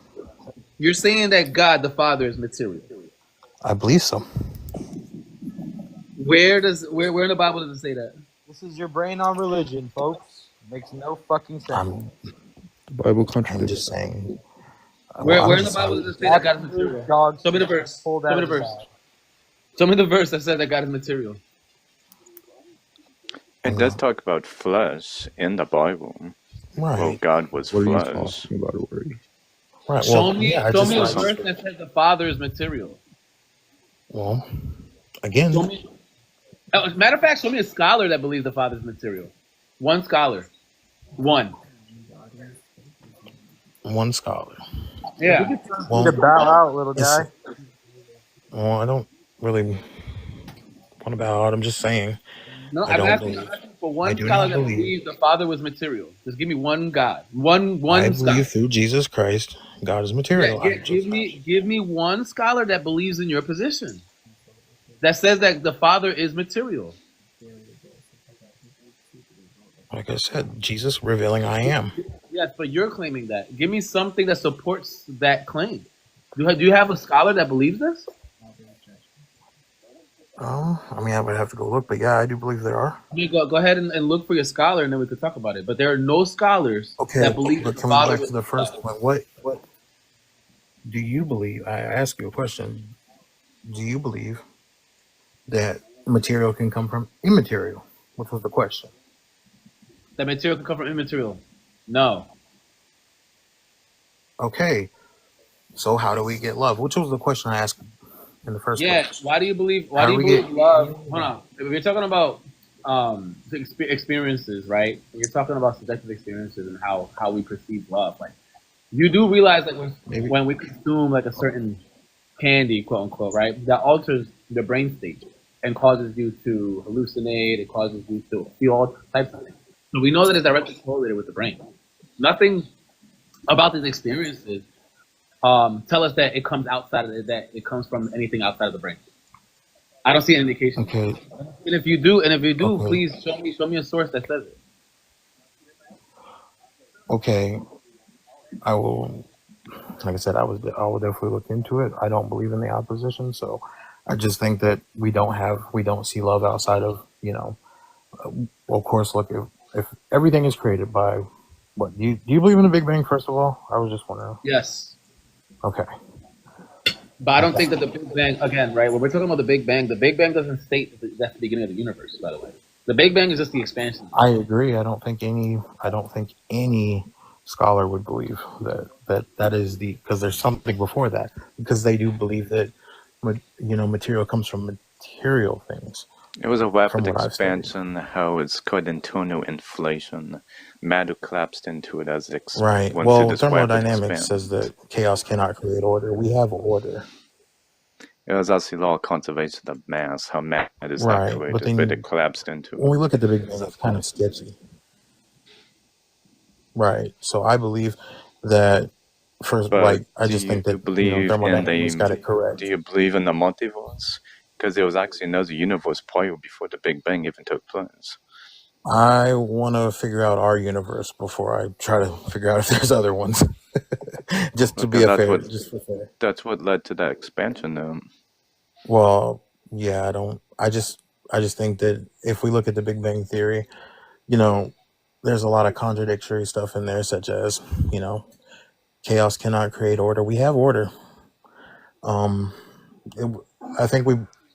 You're saying that God the Father is material. I believe so. Where in the Bible does it say that? This is your brain on religion, folks. Makes no fucking sense. the Bible I'm contradicts just that. saying. Where I'm in the just Bible saying. does it say that God is Absolute material? dog Show me the shit. verse. Pull that Show me the out of verse. his ass. Show me the verse that said that God is material. It does talk about flesh in the Bible. Right. Well, God was What are you flesh. talking about, Ori? Right. Show Well, me yeah. a Or verse something. that says the Father is material. Well, again. Show me. Matter of fact, show me a scholar that believes the Father is material. One scholar. One. One scholar. If you Yeah. could tell me Well, to bow out, little it's. guy. Well, I don't really want to bow out. I'm just saying. No, I I'm don't asking believe. for I one do scholar not that believe. believes the Father was material. Just give me one God. I One scholar. believe through Jesus Christ, God is Yeah, material. give me one scholar that believes in your position. That says that the Father is material. Like I said, Jesus revealing I am. Yes, but you're claiming that. Give me something that supports that claim. Do you have a scholar that believes this? I mean, I would have to go look, but yeah, I do believe there are. I mean, go ahead and look for your scholar, and then we could talk about it. But there are no scholars Okay, that believe that but the coming Father back was to the first one, what do you believe? I ask you a question. Do you believe that material can come from immaterial? Which was the question. that material can come from immaterial. No. Okay, so how do we get love? Which was the question I asked in the first Yeah. place. Why do you believe? Why How do do you we believe get? love? Hold on. If you're talking about experiences, right? And you're talking about subjective experiences and how we perceive love. Like you do realize that Maybe. when we consume like a certain candy, quote unquote, right? That alters the brain state and causes you to hallucinate. It causes you to feel all types of things. So we know that it's directly correlated with the brain. Nothing about these experiences tell us that it comes outside of it, that it comes from anything outside of the brain. I don't see any indication. Okay. And if you do, Okay. please show me a source that says it. Okay. I will like I said, I will definitely look into it. I don't believe in the opposition, so I just think that we don't see love outside of, well, of course, look, if everything is created by what, do you believe in the Big Bang, first of all? I was just wondering. Yes. Okay. But I don't think that the Big Bang, again, right, when we're talking about the Big Bang doesn't state that that's the beginning of the universe, by the way. The Big Bang is just the expansion. I agree. I don't think any scholar would believe that is because there's something before that, because they do believe that, material comes from material things. It was a From rapid what I've studied. expansion, how it's called internal inflation. Matter collapsed into it as it Right. went through Well, this rapid thermodynamics expansion. says that chaos cannot create order. We have order. It was actually law of conservation of mass, how matter is not Right. But created, then but it collapsed into when we it. look at the Big Bang, it's kind of sketchy. Right. So I believe that first, But I do just think you that, believe in thermodynamics got it the? correct. Do you believe in the multiverse? Because there was actually another universe prior before the Big Bang even took place. I want to figure out our universe before I try to figure out if there's other ones. Just to be Because just for fair. that's what led to that expansion, though. Well, yeah, I just think that if we look at the Big Bang Theory, there's a lot of contradictory stuff in there, such as, chaos cannot create order. We have order. I think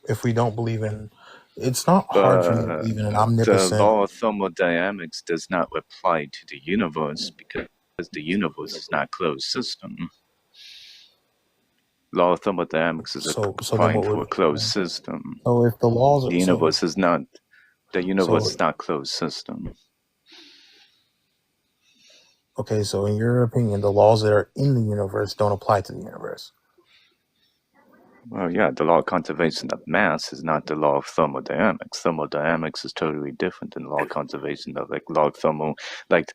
if we don't believe in, it's not hard for me to But believe in an the omnipotent. law of thermodynamics does not apply to the universe because the universe is not a closed system. Law of thermodynamics is applying for a closed system. So if the laws, The universe is not a closed system. Okay, so in your opinion, the laws that are in the universe don't apply to the universe. Well, yeah, the law of conservation of mass is not the law of thermodynamics. Thermodynamics is totally different than the law of conservation of the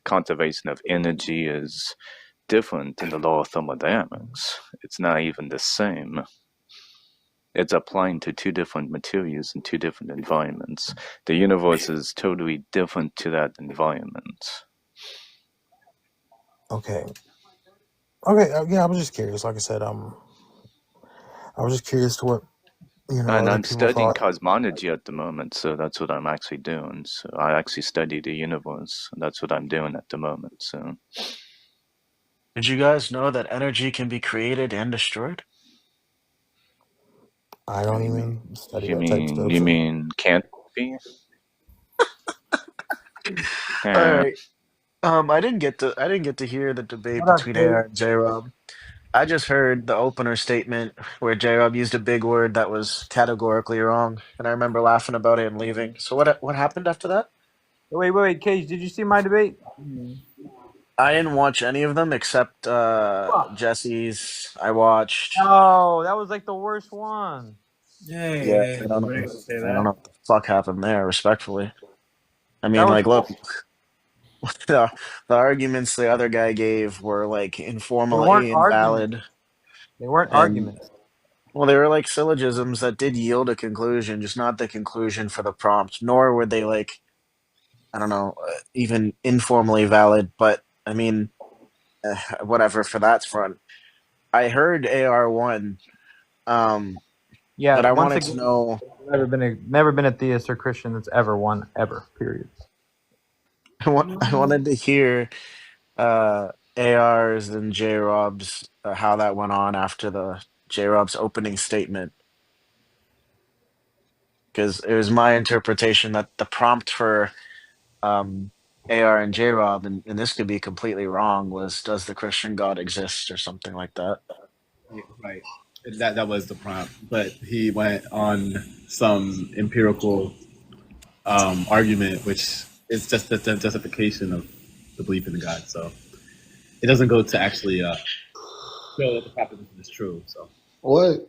conservation of energy is different than the law of thermodynamics. It's not even the same. It's applying to two different materials in two different environments. The universe is totally different to that environment. Okay, yeah, I was just curious. Like I said, I was just curious to what And other I'm people studying thought. cosmology at the moment, so that's what I'm actually doing. So I actually study the universe, and that's what I'm doing at the moment. So Did you guys know that energy can be created and destroyed? I don't even study you that type stuff. mean can't be? All right. I didn't get to hear the debate What up, between Jay? AR and J-Rob. I just heard the opener statement where J-Rob used a big word that was categorically wrong, and I remember laughing about it and leaving. So what happened after that? Wait, Cage, did you see my debate? I didn't watch any of them except Jesse's. I watched. Oh, that was like the worst one. Yeah, I don't know. I don't know what the fuck happened there. Respectfully, I mean, was look, the arguments the other guy gave were like They weren't informally arguments. invalid. They weren't And arguments. well, they were like syllogisms that did yield a conclusion, just not the conclusion for the prompt. Nor were they like, I don't know, even informally valid. But I mean, whatever for that front. I heard AR1. Yeah, But I once wanted to again, know. never been a theist or Christian that's ever won, ever. Period. I wanted to hear AR's and J Rob's how that went on after the J Rob's opening statement, because it was my interpretation that the prompt for AR and J Rob, and this could be completely wrong, was "Does the Christian God exist?" or something like that. Yeah, right. That was the prompt, but he went on some empirical argument, which is just the justification of the belief in the God. So it doesn't go to actually show that the proposition is true. So What?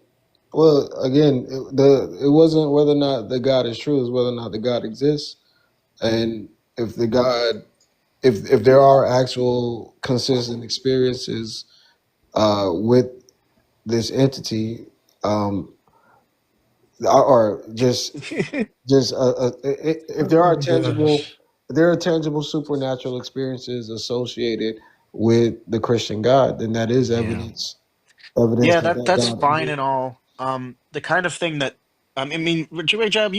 Well, again, it wasn't whether or not the God is true; it's whether or not the God exists, and if the God, if there are actual consistent experiences with this entity, or just if there are Oh, tangible, gosh. there are tangible supernatural experiences associated with the Christian God, then that is Yeah. evidence Yeah, that that that that's God fine exists. and all. The kind of thing that I mean, Ray Jab,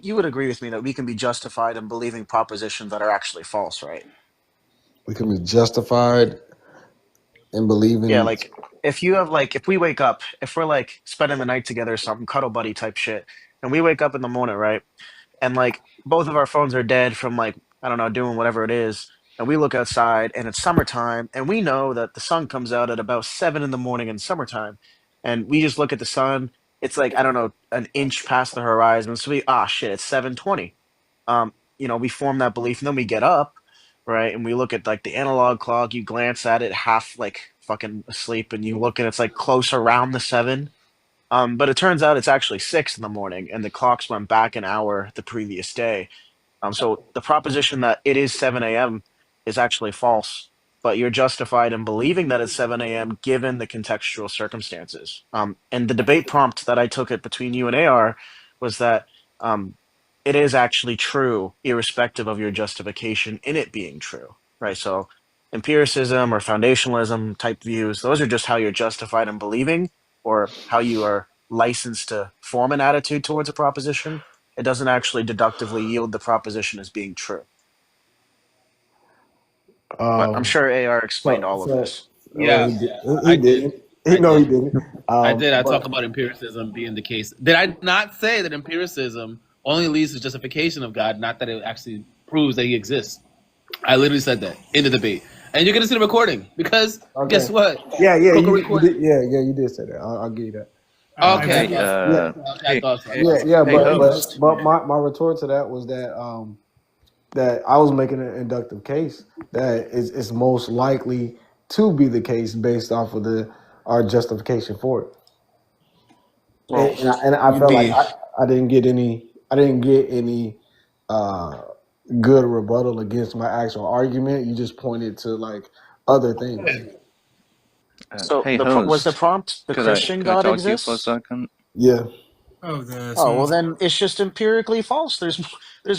you would agree with me that we can be justified in believing propositions that are actually false, right? We can be justified in Yeah, believing. like if we wake up, if we're like spending the night together or something, cuddle buddy type shit, and we wake up in the morning, right? And like both of our phones are dead from like I don't know doing whatever it is, and we look outside and it's summertime, and we know that the sun comes out at about 7 in the morning in summertime, and we just look at the sun. It's like I don't know an inch past the horizon, so we shit, it's 7:20. We form that belief, and then we get up, right, and we look at like the analog clock. You glance at it, half like fucking asleep, and you look and it's like close around the seven. But it turns out it's actually 6 in the morning, and the clocks went back an hour the previous day. So the proposition that it is 7 a.m. is actually false, but you're justified in believing that it's 7 a.m. given the contextual circumstances. And the debate prompt that I took it between you and AR was that um, it is actually true, irrespective of your justification in it being true, right? So empiricism or foundationalism type views, those are just how you're justified in believing or how you are licensed to form an attitude towards a proposition. It doesn't actually deductively yield the proposition as being true. But I'm Um, sure AR explained so, all of so this. well, Yeah, he I did. didn't. I No, he did. didn't. I did. I talk But about empiricism being the case. Did I not say that empiricism only leads to justification of God, not that it actually proves that He exists? I literally said that in the debate, and you're gonna see the recording because guess okay, what? yeah, yeah, Coco you recorded. did, yeah, you did say that. I'll give you that. I Okay, I Hey, believe. thought so. Yeah, Okay, I thought so. I yeah, thought so. yeah, hey, but host. my retort to that was that that I was making an inductive case that it's most likely to be the case based off of our justification for it. Well, And I you'd felt like be I didn't get any uh, good rebuttal against my actual argument. You just pointed to like other things. so Hey, was the host. prompt the Christian Could I God talk to you for a exists? second? Yeah, Oh, the Oh well, someone's. then it's just empirically false. There's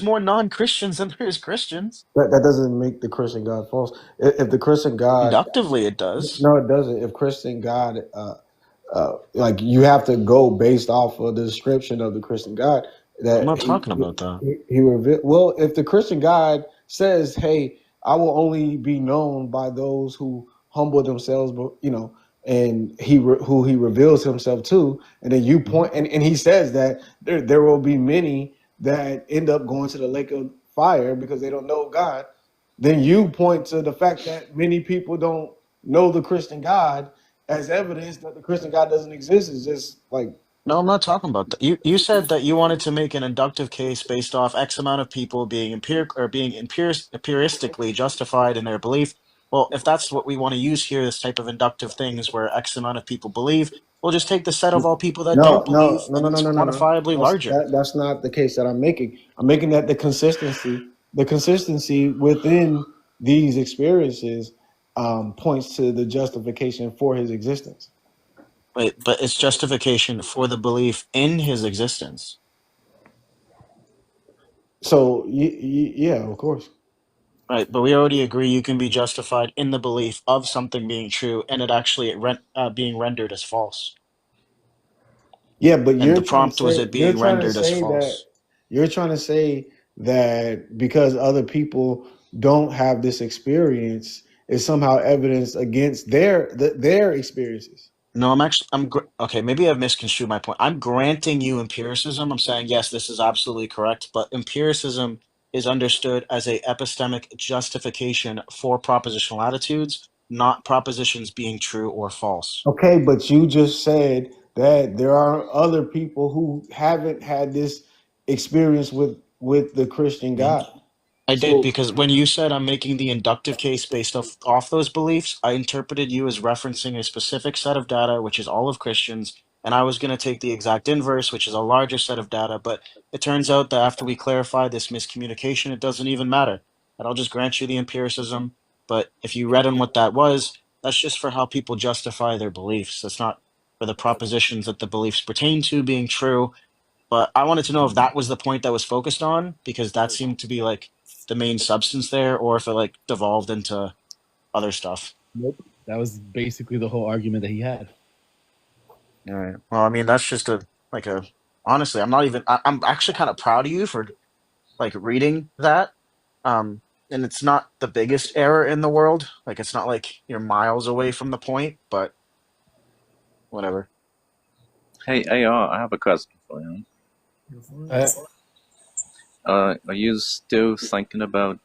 more non-Christians than there is Christians. that doesn't make the Christian God false. If the Christian God, Inductively, it does. no, it doesn't. If Christian God, like you have to go based off of the description of the Christian God I'm that not talking about that. he revealed. Well, if the Christian God says, "Hey, I will only be known by those who humble themselves," but and who he reveals himself to, and then you point, and he says that there will be many that end up going to the lake of fire because they don't know God. Then you point to the fact that many people don't know the Christian God as evidence that the Christian God doesn't exist. Is just like, No, I'm not talking about that. You said that you wanted to make an inductive case based off X amount of people being empiristically justified in their belief. Well, if that's what we want to use here, this type of inductive things where X amount of people believe, we'll just take the set of all people that no, don't no, believe, no, and no, no, it's no, no, no. quantifiably larger. That's not the case that I'm making. I'm making that the consistency within these experiences points to the justification for his existence. But it's justification for the belief in his existence. So yeah, of course. Right, but we already agree you can be justified in the belief of something being true and it actually being rendered as false. Yeah, but And the prompt was it being rendered as false. you're trying to say that because other people don't have this experience is somehow evidence against their experiences. No, okay. Maybe I've misconstrued my point. I'm granting you empiricism. I'm saying yes, this is absolutely correct. But empiricism is understood as a epistemic justification for propositional attitudes, not propositions being true or false. Okay, but you just said that there are other people who haven't had this experience with the Christian Mhm. God. I did So because when you said I'm making the inductive case based off those beliefs, I interpreted you as referencing a specific set of data, which is all of Christians, and I was going to take the exact inverse, which is a larger set of data. But it turns out that after we clarify this miscommunication, it doesn't even matter. And I'll just grant you the empiricism. But if you read on what that was, that's just for how people justify their beliefs. That's not for the propositions that the beliefs pertain to being true. But I wanted to know if that was the point that was focused on, because that seemed to be like the main substance there, or if it like devolved into other stuff. Nope. That was basically the whole argument that he had. All right. Well, I mean, that's just honestly, I'm actually kind of proud of you for like reading that. And it's not the biggest error in the world. Like, it's not like you're miles away from the point, but whatever. Hey, AR, I have a question for you. Are you still thinking about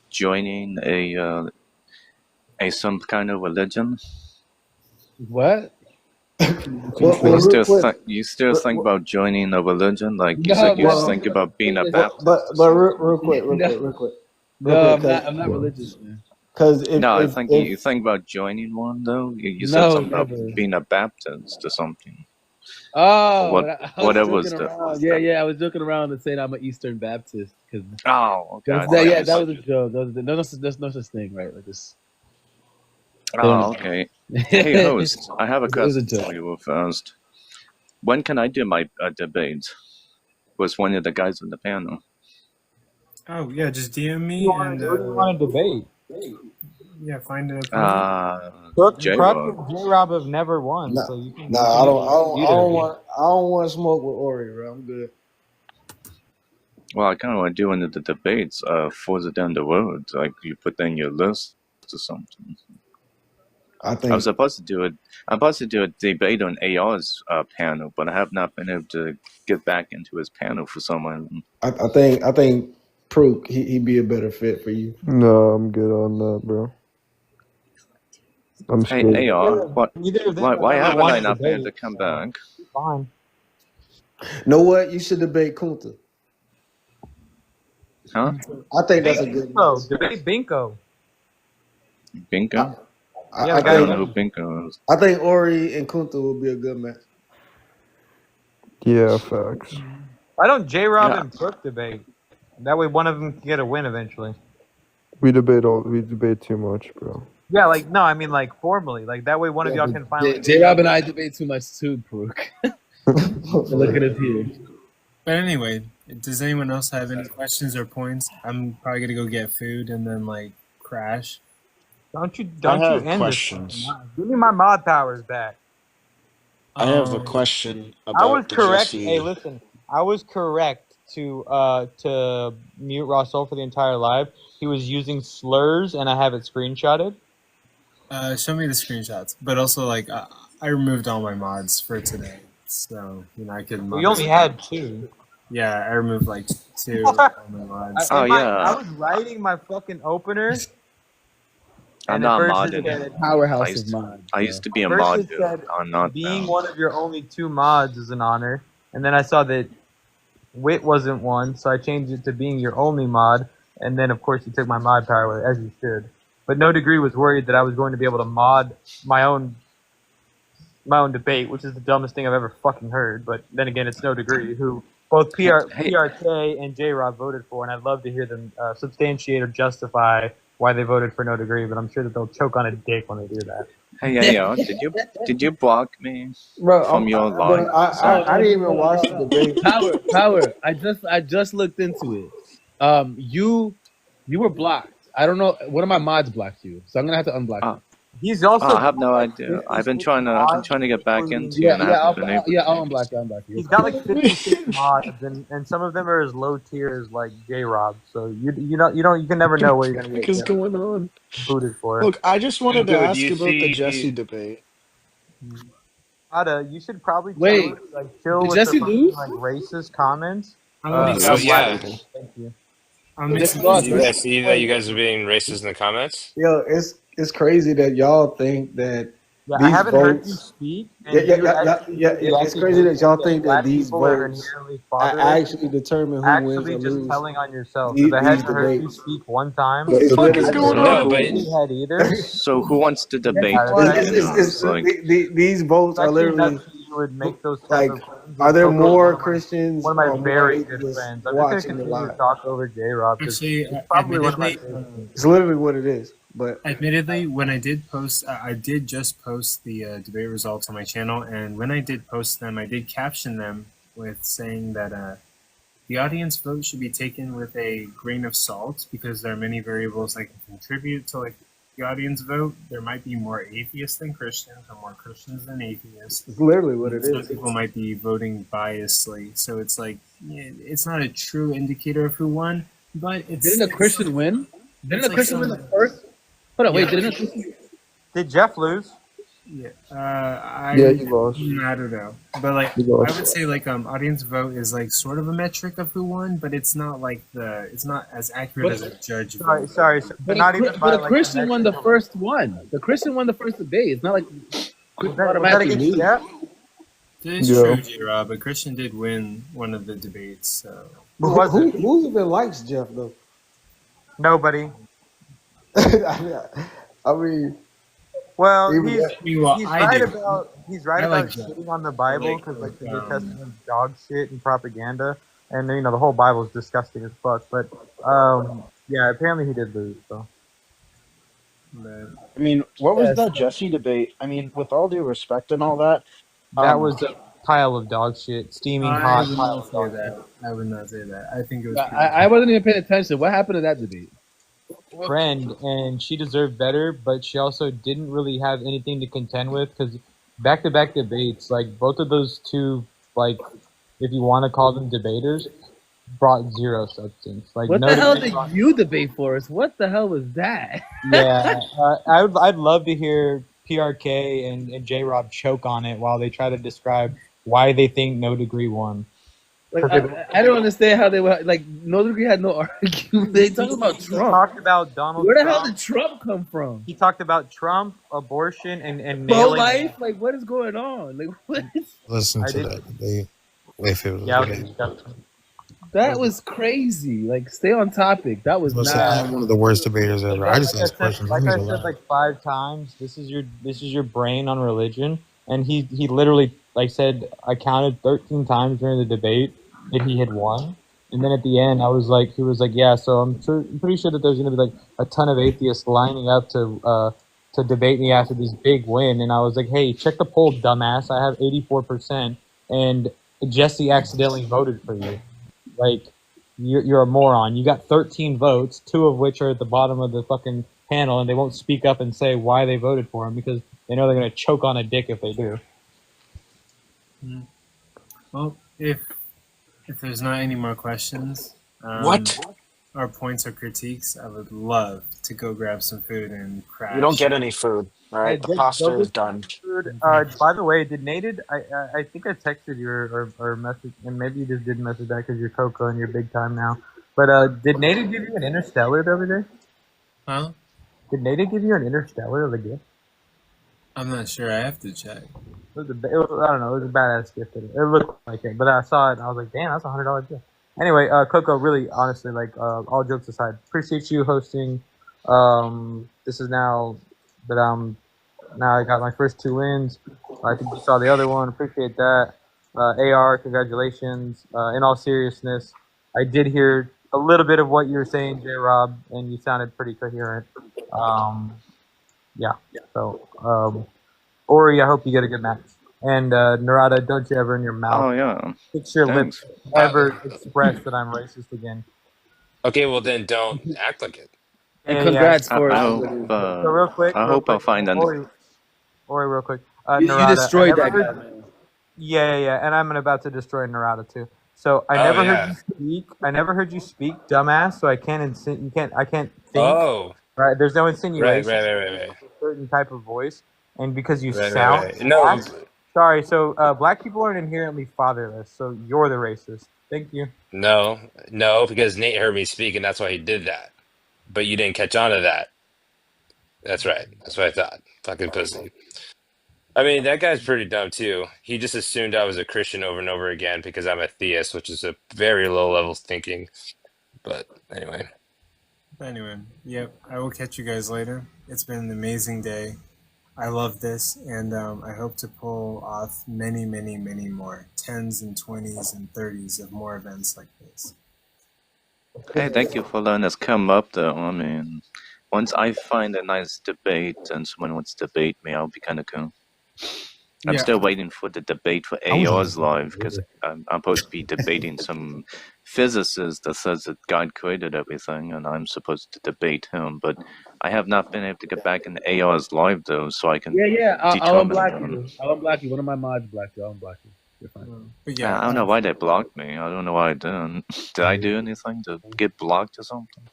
joining a some kind of religion? What? You still think about joining a religion? Like you said, you think about being a Baptist. But real quick. No, I'm not religious, man. I think you think about joining one though. You said something about being a Baptist or something. Oh, whatever was joking around. Yeah, I was joking around and saying I'm an Eastern Baptist. Okay. That was a joke. There's no such thing, right? Like this. Oh, okay. Hey, host, I have a question for you first. When can I do my debate with one of the guys on the panel? Oh, yeah, just DM me. Who do you want to debate? Yeah, find it. J-Rob have never won, so you can. I don't want to smoke with Ori, bro. I'm good. Well, I kind of want to do one of the debates further down the road. Like you put in your list or something. I'm supposed to do it. I'm supposed to do a debate on AR's panel, but I have not been able to get back into his panel for some reason. I think Prook he'd be a better fit for you. No, I'm good on that, bro. I'm straight. Hey, AR, why haven't I not been able to come back? Fine. Know what? You should debate Kunta. Huh? I think that's a good one. Debate Binko. Binko? I don't know who Binko is. I think Ori and Kunta would be a good match. Yeah, facts. Why don't J-Rob and Prook debate? That way one of them can get a win eventually. We debate too much, bro. Yeah, like formally. Like that way one of y'all can finally. J-Rob and I debate too much too, Prook. Look at it here. But anyway, does anyone else have any questions or points? I'm probably gonna go get food and then like crash. Don't you have end questions. this? Give me my mod powers back. I have a question about I was correct. Jesse. Hey, listen. I was correct to mute Russell for the entire live. He was using slurs, and I have it screenshotted. Show me the screenshots. But also, like, I removed all my mods for today, so I could. Well, you only had 2. Yeah, I removed like 2 of my mods. I was writing my fucking opener. I'm not modded. Powerhouse of mod. I used to be a mod, dude. I'm not being now. one of your only 2 mods is an honor. And then I saw that Wit wasn't one, so I changed it to being your only mod. And then, of course, you took my mod power away, as you should. But No Degree was worried that I was going to be able to mod my own debate, which is the dumbest thing I've ever fucking heard. But then again, it's No Degree, who both PRK and J-Rob voted for, and I'd love to hear them substantiate or justify why they voted for No Degree, but I'm sure that they'll choke on a dick when they do that. Hey, did you block me from your live? I didn't even watch the debate. Power. I just looked into it. You were blocked. I don't know. One of my mods blocked you, so I'm gonna have to unblock you. He's also. I have no idea. I've been trying to get back into it, and I haven't been able to. I'll unblock you. He's got like 56 mods, and some of them are as low tier as like J-Rob. So you can never know where you're gonna get going on. Booted for. Look, I just wanted to ask about the Jesse debate. Ada, you should probably chill Did with Jesse the lose? like racist comments. Yeah. Thank you. You guys see that you guys are being racist in the comments? Yo, it's crazy that y'all think that. Yeah, these I haven't heard you votes, speak. It's crazy that y'all think that these votes actually determine who wins or Actually, loses. just telling on yourself. Because I hadn't heard you speak one time. What the fuck is going on? Head either. So who wants to debate? These votes are literally. You would make those like, claims. are there more Christians? One of my very good friends. I'm just going to continue to talk over J-Rob. Actually, probably one of my it's literally what it is. But admittedly, when I did post, I did just post the debate results on my channel, and when I did post them, I did caption them with saying that the audience vote should be taken with a grain of salt because there are many variables that can contribute to like the audience vote, there might be more atheists than Christians, or more Christians than atheists. It's literally what And it some is. people might be voting biasly, so it's like it's not a true indicator of who won, but it's. Didn't a Christian win? Didn't a like Christian win the first? Hold on, wait. Didn't a Christian? Did Jeff lose? Yeah, Yeah, he lost. I don't know, but like He I lost. would say like audience vote is like sort of a metric of who won, but it's not like it's not as accurate as a judge vote. Sorry, But not even by a like Christian won the first one. The Christian won the first debate. It's not like Christian automatically against lose. Jeff? It's Yeah. true, J-Rob, but Christian did win one of the debates, so. Who was it? Who even likes Jeff though? Nobody. I mean, Well, even he's that- he's right I about like Jeff. shitting on the Bible Like, because like the New Testament is dog shit and propaganda, and you know the whole Bible is disgusting as fuck. But yeah, apparently he did lose. So But I mean, what was Yes. that Jesse debate? I mean, with all due respect and all that, that was a pile of dog shit, steaming I hot would pile not of say dog that. shit. I would not say that. I think it was. I wasn't even paying attention. What happened to that debate? Friend, and she deserved better, but she also didn't really have anything to contend with because back-to-back debates, like both of those two, like if you want to call them debaters, brought zero substance. Like What no the hell debate did brought- you debate for us? What the hell was that? Yeah, I'd love to hear PRK and J Rob choke on it while they try to describe why they think no degree won. Like I don't understand how they were like. No degree had no argument. They talking about He Trump. talked about Donald Where the Trump. hell did Trump come from? He talked about Trump, abortion, and Pro nailing. life? Like what is going on? Like what? Listen I to did- that debate. If it was Yeah, a it was debate. disgusting. That was crazy. Like stay on topic. That was Listen, not. I'm one of the worst debaters ever. I just Like ask questions. I'm I gonna said lie. like 5 times, this is your brain on religion, and he literally like said I counted 13 times during the debate that he had won, and then at the end he was like yeah, so I'm pretty sure that there's gonna be like a ton of atheists lining up to debate me after this big win, and I was like hey, check the poll, dumbass, I have 84%, and Jesse accidentally voted for you, like. You're a moron. You got 13 votes, 2 of which are at the bottom of the fucking panel, and they won't speak up and say why they voted for him because they know they're going to choke on a dick if they do. Well, if there's not any more questions, or points or critiques, I would love to go grab some food and crash. you don't get any food. All right, the pasta is done. By the way, did Nated? I think I texted you or message, and maybe you just didn't message that because you're Coco and you're big time now. But did Nated give you an Interstellar the other day? Huh? Did Nated give you an Interstellar as a gift? I'm not sure. I have to check. I don't know. It was a badass gift. It looked like it, but I saw it and I was like, damn, that's $100 gift. Anyway, Coco, really, honestly, like all jokes aside, appreciate you hosting. This is now that now I got my first 2 wins. I think you saw the other one. Appreciate that. AR, congratulations. In all seriousness, I did hear a little bit of what you were saying, J Rob, and you sounded pretty coherent. Yeah. So, Ori, I hope you get a good match. And Narada, don't you ever in your mouth Oh yeah. fix your Thanks. lips ever express that I'm racist again. Okay, well then don't act like it. And Yeah, congrats I for hope. So real quick, I hope I'll find an. Ori, real quick. You Narada, destroyed I that never guy, heard- man. Yeah, and I'm about to destroy Narada too. So I Oh, never yeah. heard you speak. I never heard you speak, dumbass. So I can't I can't think. Oh, Right? There's no right. insinuation. A certain type of voice, and because you Right. sound No, black- sorry. So black people aren't inherently fatherless. So you're the racist. Thank you. no, because Nate heard me speak, and that's why he did that. But you didn't catch on to that. That's right. That's what I thought. Fucking pussy. I mean, that guy's pretty dumb too. He just assumed I was a Christian over and over again because I'm a theist, which is a very low level thinking. But anyway. Anyway, yep. I will catch you guys later. It's been an amazing day. I love this, and I hope to pull off many, many, many more 10s and 20s and 30s of more events like this. Hey, thank you for letting us come up, though. I mean, once I find a nice debate and someone wants to debate me, I'll be kind of cool. I'm Yeah. still waiting for the debate for I was AR's live because I'm supposed to be debating some physicist that says that God created everything, and I'm supposed to debate him. But I have not been able to get back into AR's live though, so I can Yeah. I'll determine. unblock you. I'll unblock you. One of my mods blocked you. I'll unblock you. You're fine. But I don't know why they blocked me. I don't know why I didn't. Did I do anything to get blocked or something?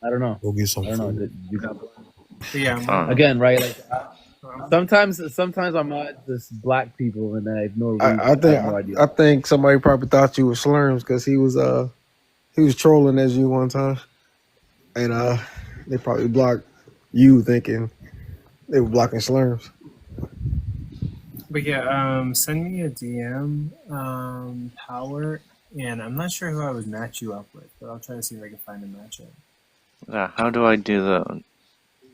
I don't know. Go get some I don't know. food. You got But yeah, again, right? Like sometimes I mod just black people and I ignore reasons. I think have no idea. I think somebody probably thought you were Slurms because he was trolling as you one time, and they probably blocked you thinking they were blocking Slurms. But yeah, send me a DM, Power, and I'm not sure who I would match you up with, but I'll try to see if I can find a matchup. Yeah, how do I do that?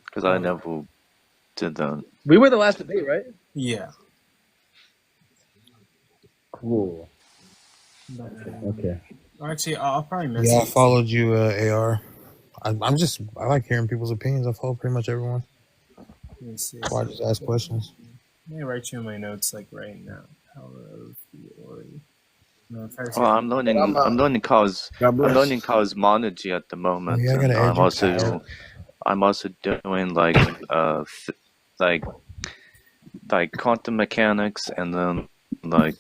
Because I never did that. We were the last debate, right? Yeah. Cool. Okay. Or actually, I'll probably message. Yeah, I followed you, AR. I like hearing people's opinions. I follow pretty much everyone. Let me see. So I just ask questions. Let me write you in my notes like right now. Power of theory. No, Well, I'm learning cosmology at the moment, Yeah, I and gotta educate. I'm also doing like quantum mechanics, and then like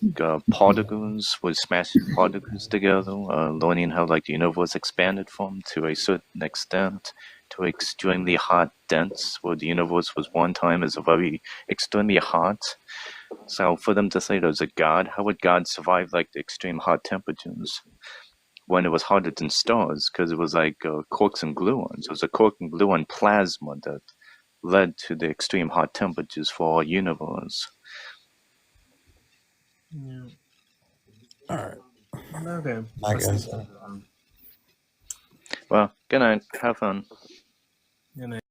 particles with smashing particles together, learning how like the universe expanded from to a certain extent to extremely hot dense, where the universe was one time is a very extremely hot. So for them to say there's a God, how would God survive like the extreme hot temperatures when it was hotter than stars? Because it was like quarks and gluons. It was a quark and gluon plasma that led to the extreme hot temperatures for our universe. Yeah. All right. Okay. I guess. Well, good night. Have fun. Good night.